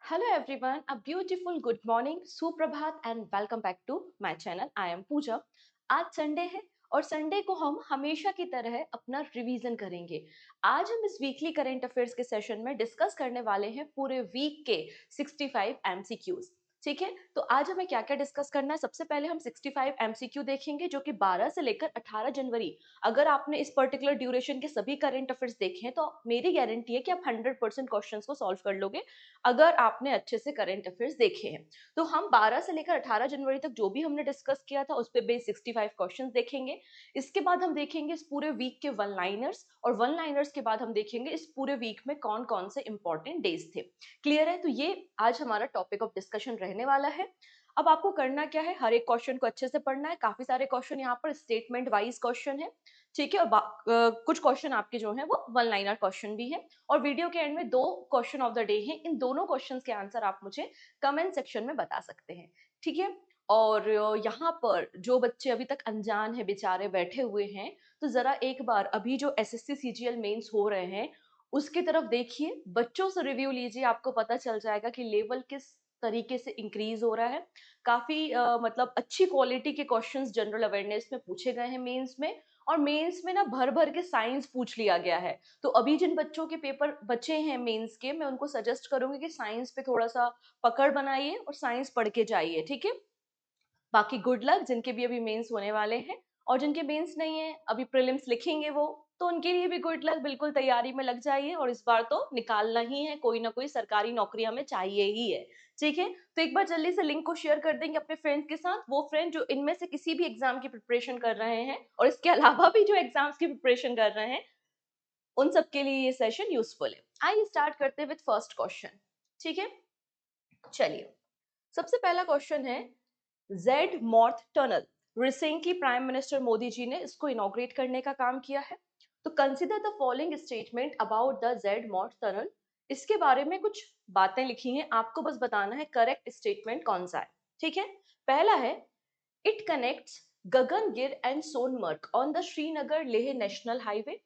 Hello everyone, a beautiful good morning, सुप्रभात and welcome back to my channel. I am पूजा। आज Sunday है और Sunday को हम हमेशा की तरह अपना रिवीजन करेंगे। आज हम इस वीकली करंट अफेयर्स के सेशन में डिस्कस करने वाले हैं पूरे वीक के 65 एमसीक्यूज। ठीक है, तो आज हमें क्या क्या डिस्कस करना है। सबसे पहले हम 65 एमसीक्यू देखेंगे जो कि 12 से लेकर 18 जनवरी। अगर आपने इस पर्टिकुलर ड्यूरेशन के सभी करंट अफेयर्स देखे हैं तो मेरी गारंटी है कि आप 100% क्वेश्चंस को सॉल्व कर लोगे अगर आपने अच्छे से करंट अफेयर्स देखे हैं। तो हम 12 से लेकर 18 जनवरी तक जो भी हमने डिस्कस किया था उस पे बेस 65 क्वेश्चंस देखेंगे। इसके बाद हम देखेंगे इस पूरे वीक के वन लाइनर्स, और वन लाइनर्स के बाद हम देखेंगे इस पूरे वीक में कौन कौन से इंपॉर्टेंट डेज थे। क्लियर है? तो ये आज हमारा टॉपिक ऑफ डिस्कशन रहने वाला है। अब आपको करना क्या है, हर एक क्वेश्चन को अच्छे से पढ़ना है। काफी सारे क्वेश्चन यहाँ पर स्टेटमेंट वाइज क्वेश्चन है, ठीक है। और कुछ क्वेश्चन आपके जो है वो वन लाइनर क्वेश्चन भी है। और वीडियो के एंड में दो क्वेश्चन ऑफ द डे हैं। इन दोनों क्वेश्चंस के आंसर आप मुझे कमेंट सेक्शन में बता सकते हैं, ठीक है। और यहाँ पर जो बच्चे अभी तक अनजान है बेचारे बैठे हुए हैं, तो जरा एक बार अभी जो एसएससी सीजीएल मेंस हो रहे हैं उसकी तरफ देखिए, बच्चों से रिव्यू लीजिए, आपको पता चल जाएगा कि लेवल किस तरीके से इंक्रीज हो रहा है। काफी मतलब अच्छी क्वालिटी के क्वेश्चंस जनरल अवेयरनेस में पूछे गए हैं मेंस में। और मेंस में ना भर भर के साइंस पूछ लिया गया है। तो अभी जिन बच्चों के पेपर बचे हैं मेंस के, मैं उनको सजेस्ट करूंगी कि साइंस पे थोड़ा सा पकड़ बनाइए और साइंस पढ़ के जाइए, ठीक है। बाकी गुड लक जिनके भी अभी मेंस होने वाले हैं, और जिनके मेंस नहीं है अभी प्रीलिम्स लिखेंगे वो, तो उनके लिए भी गुड लक। बिल्कुल तैयारी में लग जाइए, और इस बार तो निकालना ही है, कोई ना कोई सरकारी नौकरी हमें चाहिए ही है, ठीक है। तो एक बार जल्दी से लिंक को शेयर कर देंगे अपने फ्रेंड्स के साथ, वो फ्रेंड जो इनमें से किसी भी एग्जाम की प्रिपरेशन कर रहे हैं और इसके अलावा भी जो एग्जाम्स की प्रिपरेशन कर रहे हैं, उन सबके लिए ये सेशन यूजफुल है। आइए स्टार्ट करते हैं विद फर्स्ट क्वेश्चन, ठीक है। चलिए, सबसे पहला क्वेश्चन है, Z Morh tunnel. Recently prime minister Modi ji ने इसको इनॉग्रेट करने का काम किया है। तो consider the following statement about the Z Morh tunnel. इसके बारे में कुछ बातें लिखी हैं, आपको बस बताना है करेक्ट स्टेटमेंट कौन सा है, ठीक है। पहला है, it connects Gagangir and Sonamarg on the Srinagar Leh national highway,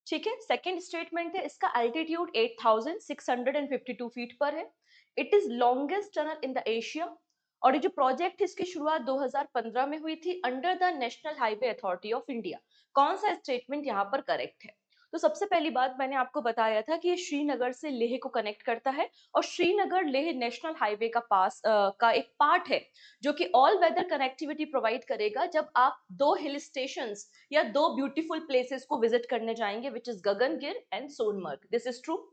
ठीक है। सेकेंड स्टेटमेंट है, इसका एल्टीट्यूड 8652 फीट पर है। It is longest tunnel in the Asia. और ये जो प्रोजेक्ट है इसकी शुरुआत 2015 में हुई थी under the national highway authority of India. कौन सा स्टेटमेंट यहाँ पर करेक्ट है? तो सबसे पहली बात मैंने आपको बताया था कि ये श्रीनगर से लेह को कनेक्ट करता है, और श्रीनगर लेह नेशनल हाईवे का का एक पार्ट है जो कि ऑल वेदर कनेक्टिविटी प्रोवाइड करेगा जब आप दो हिल स्टेशंस या दो ब्यूटीफुल प्लेसेस को विजिट करने जाएंगे, which is Gagangir and Sonamarg. This is true.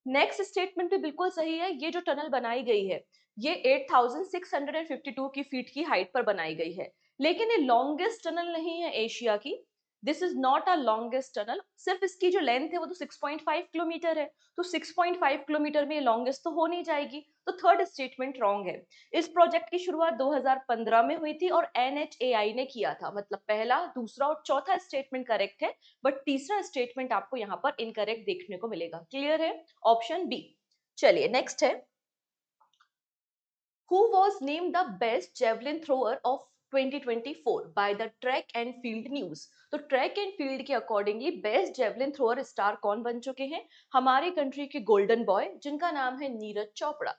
Next statement भी बिल्कुल सही है। ये जो टनल बनाई गई है ये 8652 की फीट की हाइट पर बनाई गई है, लेकिन ये लॉन्गेस्ट टनल नहीं है एशिया की। This is not a longest tunnel. सिर्फ इसकी जो लेंथ है वो तो 6.5 किलोमीटर है, तो 6.5 किलोमीटर में ये लॉन्गेस्ट तो हो नहीं जाएगी। तो थर्ड स्टेटमेंट रॉन्ग है। इस प्रोजेक्ट की शुरुआत 2015 में हुई थी और एनएचएआई ने किया था। मतलब पहला, दूसरा और चौथा स्टेटमेंट करेक्ट है, बट तीसरा स्टेटमेंट आपको यहाँ पर इनकरेक्ट देखने को मिलेगा। क्लियर है? Option B. चलिए नेक्स्ट है, who was named the best javelin thrower of 2024 by the track and field news। तो ट्रैक एंड फील्ड के accordingly best javelin thrower star कौन बन चुके हैं? हमारे कंट्री के गोल्डन बॉय जिनका नाम है नीरज चोपड़ा,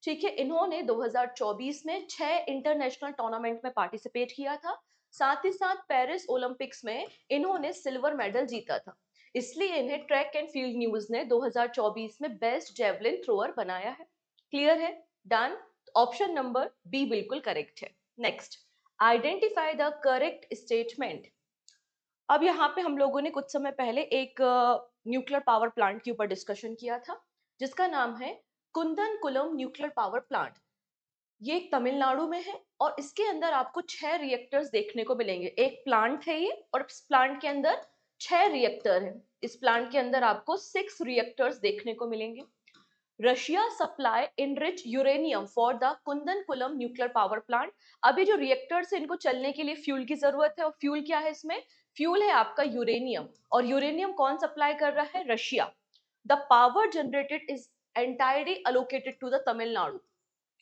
ठीक है। इन्होंने 2024 में 6 इंटरनेशनल टूर्नामेंट में पार्टिसिपेट किया था। साथ ही साथ पेरिस ओलंपिक्स में इन्होंने सिल्वर मेडल जीता था। इसलिए इन्हें ट्रैक एंड फील्ड न्यूज ने 2024 में बेस्ट जेवलिन थ्रोअर बनाया है। क्लियर है? डन। ऑप्शन नंबर बी बिल्कुल करेक्ट है। Next, identify the correct statement. अब यहाँ पे हम लोगों ने कुछ समय पहले एक न्यूक्लियर पावर प्लांट के ऊपर डिस्कशन किया था जिसका नाम है कुंदनकुलम न्यूक्लियर पावर प्लांट। ये एक तमिलनाडु में है और इसके अंदर आपको 6 रिएक्टर्स देखने को मिलेंगे। एक प्लांट है ये, और इस प्लांट के अंदर 6 रिएक्टर हैं। इस प्लांट के अंदर आपको 6 रिएक्टर्स देखने को मिलेंगे। Russia supply enrich uranium for the Kudankulam nuclear power plant. अभी जो रिएक्टर्स है इनको चलने के लिए फ्यूल की जरूरत है, और फ्यूल क्या है इसमें? फ्यूल है आपका यूरेनियम। और यूरेनियम कौन सप्लाई कर रहा है? Russia. The power generated is entirely allocated to the Tamil Nadu.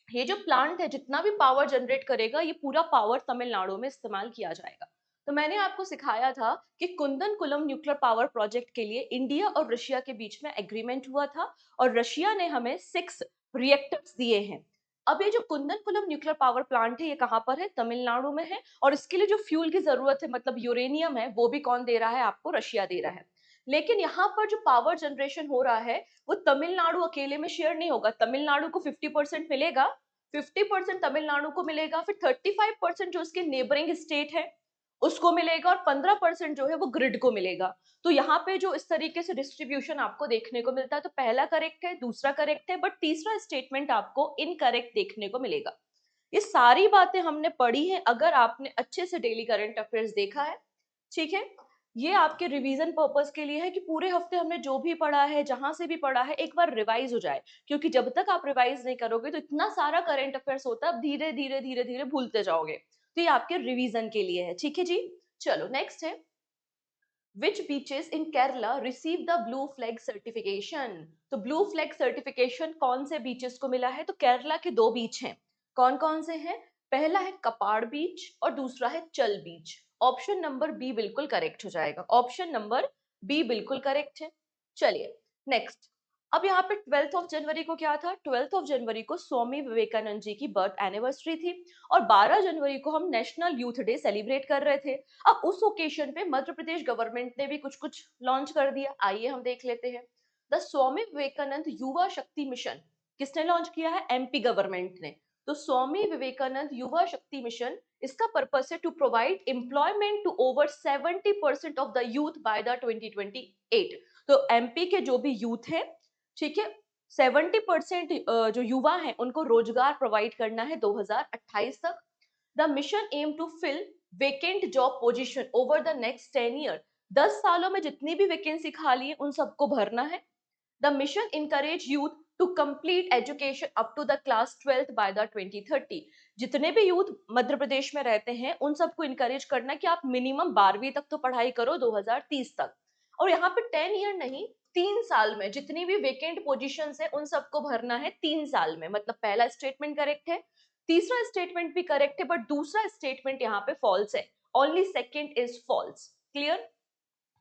ये जो प्लांट है जितना भी पावर जनरेट करेगा ये पूरा पावर तमिलनाडु में इस्तेमाल किया जाएगा। तो मैंने आपको सिखाया था कि कुंदनकुलम न्यूक्लियर पावर प्रोजेक्ट के लिए इंडिया और रशिया के बीच में एग्रीमेंट हुआ था, और रशिया ने हमें 6 रिएक्टर्स दिए हैं। अब ये जो कुंदनकुलम न्यूक्लियर पावर प्लांट है, ये कहाँ पर है? तमिलनाडु में है। और इसके लिए जो फ्यूल की जरूरत है, मतलब यूरेनियम है, वो भी कौन दे रहा है आपको? रशिया दे रहा है। लेकिन यहाँ पर जो पावर जनरेशन हो रहा है वो तमिलनाडु अकेले में शेयर नहीं होगा। तमिलनाडु को 50% मिलेगा, 50% तमिलनाडु को मिलेगा, फिर 35% जो उसके नेबरिंग स्टेट है उसको मिलेगा, और 15% जो है वो ग्रिड को मिलेगा। तो यहाँ पे जो इस तरीके से डिस्ट्रीब्यूशन आपको देखने को मिलता है, तो पहला करेक्ट है, दूसरा करेक्ट है, बट तीसरा स्टेटमेंट आपको इनकरेक्ट देखने को मिलेगा। ये सारी बातें हमने पढ़ी हैं, अगर आपने अच्छे से डेली करंट अफेयर्स देखा है, ठीक है। ये आपके रिवीजन पर्पस के लिए है कि पूरे हफ्ते हमने जो भी पढ़ा है, जहां से भी पढ़ा है, एक बार रिवाइज हो जाए, क्योंकि जब तक आप रिवाइज नहीं करोगे तो इतना सारा करंट अफेयर्स होता है, आप धीरे धीरे धीरे धीरे भूलते जाओगे। तो ये आपके रिवीजन के लिए है, ठीक है जी। चलो नेक्स्ट है, Which beaches in Kerala receive the blue flag certification? तो ब्लू फ्लैग सर्टिफिकेशन कौन से बीचेस को मिला है? तो केरला के दो बीच हैं। कौन कौन से हैं? पहला है कपाड़ बीच और दूसरा है चल बीच। ऑप्शन नंबर बी बिल्कुल करेक्ट हो जाएगा, ऑप्शन नंबर बी बिल्कुल करेक्ट है। चलिए नेक्स्ट। अब यहाँ पे 12th ऑफ जनवरी को क्या था? 12th ऑफ जनवरी को स्वामी विवेकानंद जी की बर्थ एनिवर्सरी थी, और 12 जनवरी को हम नेशनल यूथ डे सेलिब्रेट कर रहे थे। अब उस ओकेशन पे मध्य प्रदेश गवर्नमेंट ने भी कुछ कुछ लॉन्च कर दिया, आइए हम देख लेते हैं। द स्वामी विवेकानंद युवा शक्ति मिशन किसने लॉन्च किया है? एमपी गवर्नमेंट ने। तो स्वामी विवेकानंद युवा शक्ति मिशन, इसका पर्पस है to provide employment to over 70% of the youth by the 2028। तो एमपी के जो भी यूथ है, ठीक है, 70% जो युवा हैं उनको रोजगार प्रोवाइड करना है 2028 तक। The mission aim to fill vacant job position over the next 10 year. 10 सालों में जितनी भी वैकेंसी खाली है उन सबको भरना है। The mission encourage youth to complete education up to the class 12th by the 2030। जितने भी यूथ मध्य प्रदेश में रहते हैं उन सबको इनकरेज करना कि आप मिनिमम 12वीं तक तो पढ़ाई करो 2030 तक। और यहाँ पे 10 ईयर नहीं, 3 साल में जितनी भी वेकेंट पोजीशंस है उन सबको भरना है 3 साल में। मतलब पहला स्टेटमेंट करेक्ट है, तीसरा स्टेटमेंट भी करेक्ट है, बट दूसरा स्टेटमेंट यहाँ पे फॉल्स है। Only second is false. Clear?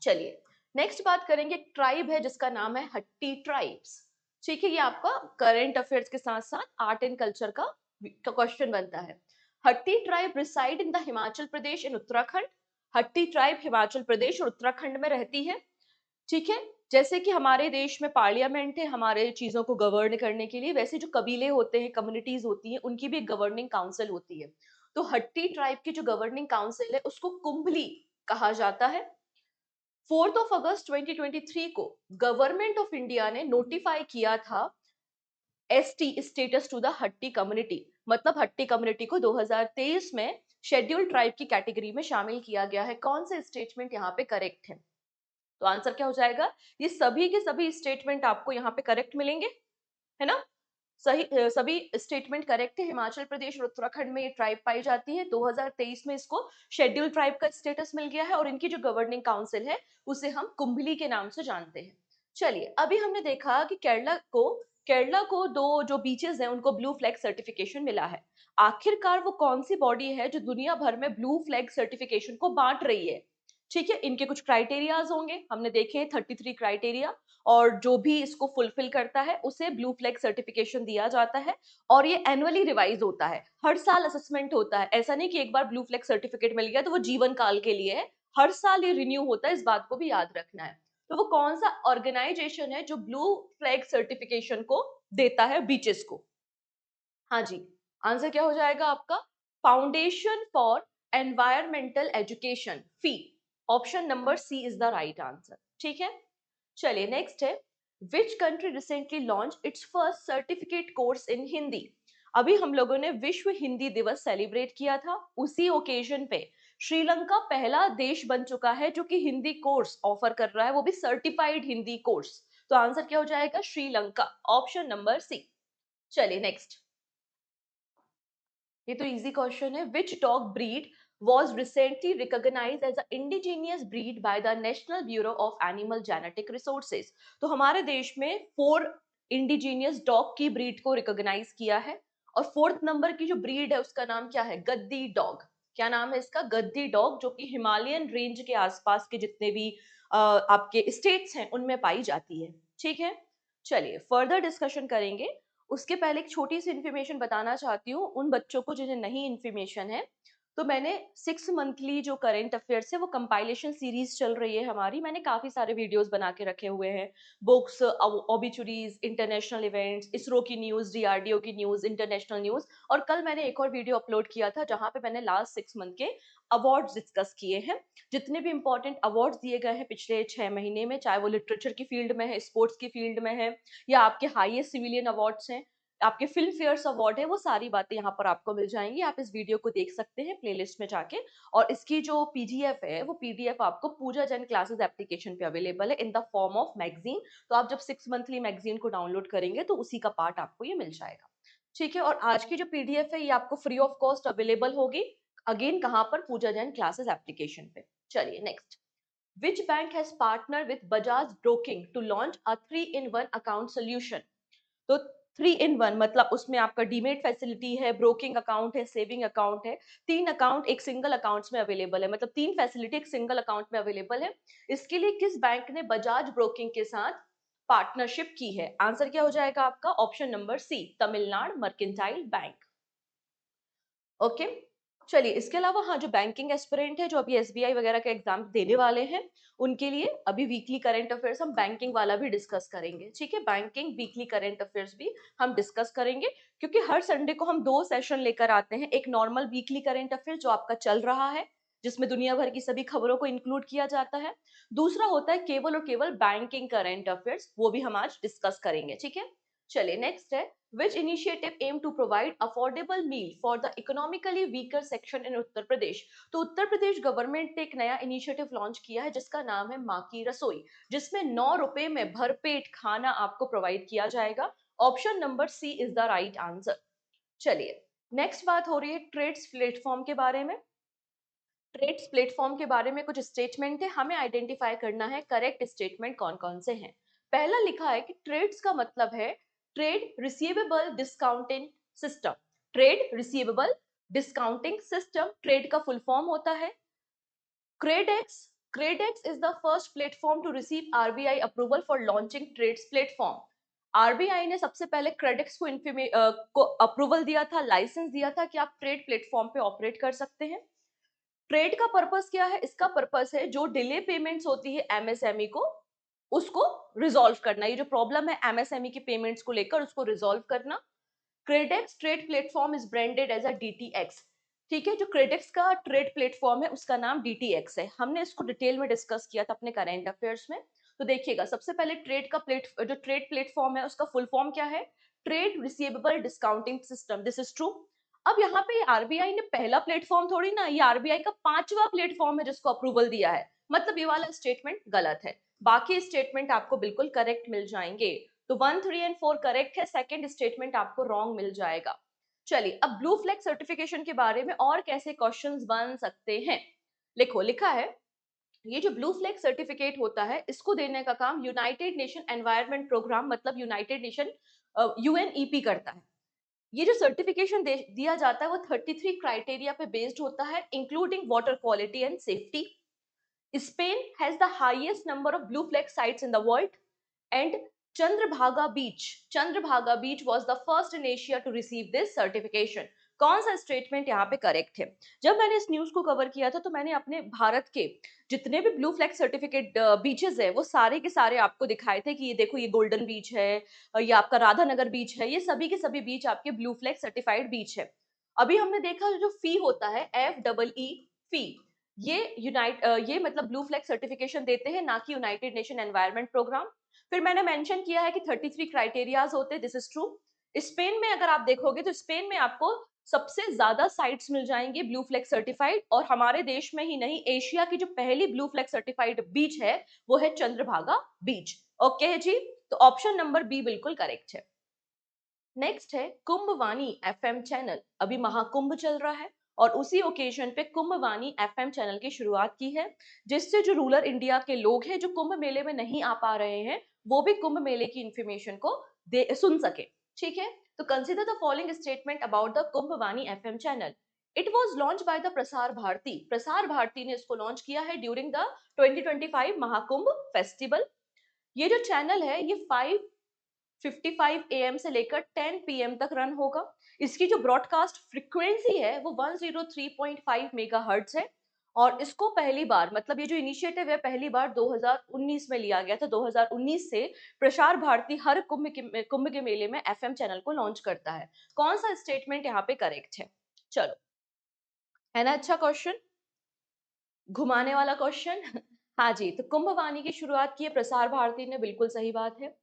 चलिए नेक्स्ट बात करेंगे। एक ट्राइब है जिसका नाम है हट्टी ट्राइब्स। ठीक है, ये आपका करंट अफेयर्स के साथ साथ आर्ट एंड कल्चर का क्वेश्चन बनता है। Hatti tribe reside in the Himachal Pradesh in Uttarakhand. Hatti tribe Himachal Pradesh और उत्तराखंड में रहती है, ठीक है। जैसे कि हमारे देश में पार्लियामेंट है हमारे चीजों को गवर्न करने के लिए, वैसे जो कबीले होते हैं, कम्युनिटीज होती हैं, उनकी भी एक गवर्निंग काउंसिल होती है। तो हट्टी ट्राइब की जो गवर्निंग काउंसिल है उसको कुंभली कहा जाता है। 4 अगस्त 2023 को गवर्नमेंट ऑफ इंडिया ने नोटिफाई किया था एसटी स्टेटस टू द हट्टी कम्युनिटी। मतलब हट्टी कम्युनिटी को 2023 में शेड्यूल ट्राइब की कैटेगरी में शामिल किया गया है। कौन से स्टेटमेंट यहाँ पे करेक्ट है? तो आंसर क्या हो जाएगा? ये सभी के सभी स्टेटमेंट आपको यहाँ पे करेक्ट मिलेंगे, है ना। सही सभी स्टेटमेंट करेक्ट है। हिमाचल प्रदेश और उत्तराखंड में ये ट्राइब पाई जाती है। 2023 में इसको शेड्यूल ट्राइब का स्टेटस मिल गया है, और इनकी जो गवर्निंग काउंसिल है उसे हम कुंभली के नाम से जानते हैं। चलिए अभी हमने देखा कि केरला को दो जो बीचेस हैं उनको ब्लू फ्लैग सर्टिफिकेशन मिला है। आखिरकार वो कौन सी बॉडी है जो दुनिया भर में ब्लू फ्लैग सर्टिफिकेशन को बांट रही है? ठीक है, इनके कुछ क्राइटेरियाज होंगे, हमने देखे 33 क्राइटेरिया, और जो भी इसको फुलफिल करता है उसे ब्लू फ्लैग सर्टिफिकेशन दिया जाता है। और ये एनुअली रिवाइज होता है, हर साल असेसमेंट होता है। ऐसा नहीं कि एक बार ब्लू फ्लैग सर्टिफिकेट मिल गया तो वो जीवन काल के लिए है, हर साल ये रिन्यू होता है, इस बात को भी याद रखना है। तो वो कौन सा ऑर्गेनाइजेशन है जो ब्लू फ्लैग सर्टिफिकेशन को देता है बीचेस को? हाँ जी, आंसर क्या हो जाएगा आपका? Foundation for environmental education, fee. Option number C is the right answer, ठीक है। चलिए नेक्स्ट है, which country recently launch its first certificate course in Hindi? अभी हम लोगों ने विश्व हिंदी दिवस सेलिब्रेट किया था, उसी ओकेजन पे श्रीलंका पहला देश बन चुका है जो कि हिंदी कोर्स ऑफर कर रहा है, वो भी सर्टिफाइड हिंदी कोर्स। तो आंसर क्या हो जाएगा? Sri Lanka, option number C. चलिए नेक्स्ट, ये तो इजी क्वेश्चन है। Which dog breed was recently recognized as an indigenous breed by the National Bureau of Animal Genetic Resources? तो हमारे देश में 4 इंडिजीनियस डॉग की ब्रीड को रिकॉग्नाइज किया है, और 4th नंबर की जो ब्रीड है उसका नाम क्या है? गद्दी डॉग। क्या नाम है इसका? गद्दी डॉग, जो कि हिमालयन रेंज के आसपास के जितने भी आपके स्टेट्स हैं उनमें पाई जाती है, ठीक है। चलिए फर्दर डिस्कशन करेंगे। उसके पहले एक छोटी सी इन्फॉर्मेशन बताना चाहती हूँ उन बच्चों को जिन्हें नहीं इन्फॉर्मेशन है। तो मैंने 6 मंथली जो करंट अफेयर्स है वो कंपाइलेशन सीरीज चल रही है हमारी, मैंने काफी सारे वीडियोस बना के रखे हुए हैं। Books, obituaries, international events, ISRO की न्यूज, डीआरडीओ की न्यूज, इंटरनेशनल न्यूज, और कल मैंने एक और वीडियो अपलोड किया था जहां पे मैंने लास्ट 6 मंथ के अवार्ड्स डिस्कस किए हैं। जितने भी इंपॉर्टेंट अवार्ड्स दिए गए हैं पिछले 6 महीने में, चाहे वो लिटरेचर की फील्ड में है, स्पोर्ट्स की फील्ड में है, या आपके हाईएस्ट सिविलियन अवार्ड्स हैं, आपके फिल्म फेयर्स अवार्ड है, वो सारी बातें यहाँ पर आपको मिल जाएंगी। आप इस वीडियो को देख सकते हैं प्लेलिस्ट में जाके। और इसकी जो पीडीएफ है वो पीडीएफ आपको पूजा जैन क्लासेस एप्लीकेशन पे अवेलेबल है in the form of magazine. तो आप जब 6 मंथली मैगजीन को डाउनलोड करेंगे तो उसी का पार्ट आपको ये मिल जाएगा। ठीक है, और आज की जो पीडीएफ है ये आपको फ्री ऑफ कॉस्ट अवेलेबल होगी। अगेन कहाँ पर? पूजा जैन क्लासेस एप्लीकेशन पे। चलिए next. Which bank has partnered with Bajaj Broking to launch a 3-in-1 account solution? तो 3-in-1 मतलब उसमें आपका डीमेट फैसिलिटी है, ब्रोकिंग अकाउंट है, सेविंग अकाउंट है। 3 अकाउंट एक सिंगल अकाउंट्स में अवेलेबल है, मतलब 3 फैसिलिटी एक सिंगल अकाउंट में अवेलेबल है। इसके लिए किस बैंक ने बजाज ब्रोकिंग के साथ पार्टनरशिप की है? आंसर क्या हो जाएगा आपका? Option number C, Tamil Nadu mercantile bank. Okay. चलिए इसके अलावा हाँ, जो बैंकिंग एस्पिरेंट है, जो अभी एसबीआई वगैरह के एग्जाम देने वाले हैं, उनके लिए अभी वीकली करंट अफेयर्स हम बैंकिंग वाला भी डिस्कस करेंगे। ठीक है, बैंकिंग वीकली करंट अफेयर्स भी हम डिस्कस करेंगे, क्योंकि हर संडे को हम 2 सेशन लेकर आते हैं। एक नॉर्मल वीकली करंट अफेयर जो आपका चल रहा है, जिसमें दुनिया भर की सभी खबरों को इंक्लूड किया जाता है। दूसरा होता है केवल और केवल बैंकिंग करंट अफेयर्स, वो भी हम आज डिस्कस करेंगे। ठीक है, चलिए नेक्स्ट है। Which initiative aim to provide affordable meal for the economically weaker section in Uttar Pradesh? तो उत्तर प्रदेश गवर्नमेंट ने एक नया इनिशिएटिव लॉन्च किया है जिसका नाम है माँ की रसोई, जिसमें 9 रुपए में भरपेट खाना आपको प्रोवाइड किया जाएगा। Option number C is the right answer. चलिए नेक्स्ट बात हो रही है ट्रेड्स प्लेटफॉर्म के बारे में। ट्रेड्स प्लेटफॉर्म के बारे में कुछ स्टेटमेंट है, हमें आइडेंटिफाई करना है करेक्ट स्टेटमेंट कौन कौन से हैं। पहला लिखा है कि ट्रेड्स का मतलब है trade receivable discounting system. Trade receivable discounting system trade का फुल फॉर्म होता है Credex. Credex is the first platform to receive RBI approval for launching TReDS platform. RBI ने सबसे पहले क्रेडेक्स को अप्रूवल दिया था, लाइसेंस दिया था कि आप ट्रेड प्लेटफॉर्म पे ऑपरेट कर सकते हैं। ट्रेड का पर्पस क्या है? इसका पर्पस है जो डिले पेमेंट्स होती है एमएसएमई को, उसको रिजॉल्व करना। ये जो प्रॉब्लम है एमएसएमई की पेमेंट्स को लेकर, उसको रिजॉल्व करना। Credex trade platform is branded as a DTX. ठीक है, जो क्रेडेक्स का ट्रेड प्लेटफॉर्म है उसका नाम डीटीएक्स है। हमने इसको डिटेल में डिस्कस किया था अपने करंट अफेयर्स में। तो देखिएगा, सबसे पहले जो ट्रेड प्लेटफॉर्म है उसका फुल फॉर्म क्या है? Trade receivable discounting system, this is true. अब यहाँ पे आरबीआई ने पहला प्लेटफॉर्म थोड़ी ना, ये आरबीआई का 5वां प्लेटफॉर्म है जिसको अप्रूवल दिया है, मतलब ये वाला स्टेटमेंट गलत है। बाकी स्टेटमेंट आपको बिल्कुल करेक्ट मिल जाएंगे। तो 1, 3 एंड 4 करेक्ट है, सेकंड स्टेटमेंट आपको रॉन्ग मिल जाएगा। चलिए अब ब्लू फ्लैग सर्टिफिकेशन के बारे में और कैसे क्वेश्चंस बन सकते हैं। लिखो, लिखा है ये जो ब्लू फ्लैग सर्टिफिकेट होता है इसको देने का काम यूनाइटेड नेशन एनवायरनमेंट प्रोग्राम, मतलब यूनाइटेड नेशन यूएनईपी करता है। ये जो सर्टिफिकेशन दिया जाता है वो 33 क्राइटेरिया पे बेस्ड होता है, including water quality and safety. Spain has the highest number of blue flag sites in the world and Chandrabhaga beach was the first in Asia to receive this certification. कौन सा statement यहाँ पे correct है? जब मैंने इस न्यूज को cover किया था तो मैंने अपने भारत के जितने भी ब्लू फ्लैग सर्टिफिकेट बीचेस है वो सारे के सारे आपको दिखाए थे कि ये देखो, ये गोल्डन बीच है, ये आपका राधानगर बीच है, ये सभी के सभी बीच आपके ब्लू फ्लैग सर्टिफाइड बीच है। अभी हमने देखा जो फी होता है FEE फी, ये मतलब ब्लू फ्लैग सर्टिफिकेशन देते हैं, ना कि यूनाइटेड नेशन एनवायरनमेंट प्रोग्राम। फिर मैंने मेंशन किया है कि 33 क्राइटेरियाज होते हैं, दिस इज ट्रू। स्पेन में अगर आप देखोगे तो स्पेन में आपको सबसे ज्यादा साइट्स मिल जाएंगे ब्लू फ्लैग सर्टिफाइड, और हमारे देश में ही नहीं, एशिया की जो पहली ब्लू फ्लैग सर्टिफाइड बीच है वो है चंद्रभागा बीच। ओके है जी, तो ऑप्शन नंबर बी बिल्कुल करेक्ट है। नेक्स्ट है कुंभवाणी एफएम चैनल। अभी महाकुंभ चल रहा है और उसी ओकेजन पे कुंभवाणी एफएम चैनल की शुरुआत की है, जिससे जो रूरल इंडिया के लोग हैं जो कुंभ मेले में नहीं आ पा रहे हैं वो भी कुंभ मेले की इंफॉर्मेशन को सुन सके। ठीक है, तो consider the following statement about the Kumbhvani FM channel. It was launch by the Prasar Bharati. Prasar Bharati ने इसको लॉन्च किया है ड्यूरिंग द 2025 महाकुंभ फेस्टिवल। ये जो चैनल है ये 5 55 AM से लेकर 10 PM तक रन होगा। इसकी जो ब्रॉडकास्ट फ्रीक्वेंसी है वो 103.5 मेगाहर्ट्ज है और इसको पहली बार मतलब ये जो इनिशिएटिव है पहली बार 2019 में लिया गया था। 2019 से प्रसार भारती हर कुंभ के मेले में एफएम चैनल को लॉन्च करता है। कौन सा स्टेटमेंट यहाँ पे करेक्ट है? चलो, है ना अच्छा क्वेश्चन, घुमाने वाला क्वेश्चन। हाँ जी, तो कुंभवाणी की शुरुआत की है प्रसार भारती ने, बिल्कुल सही बात है।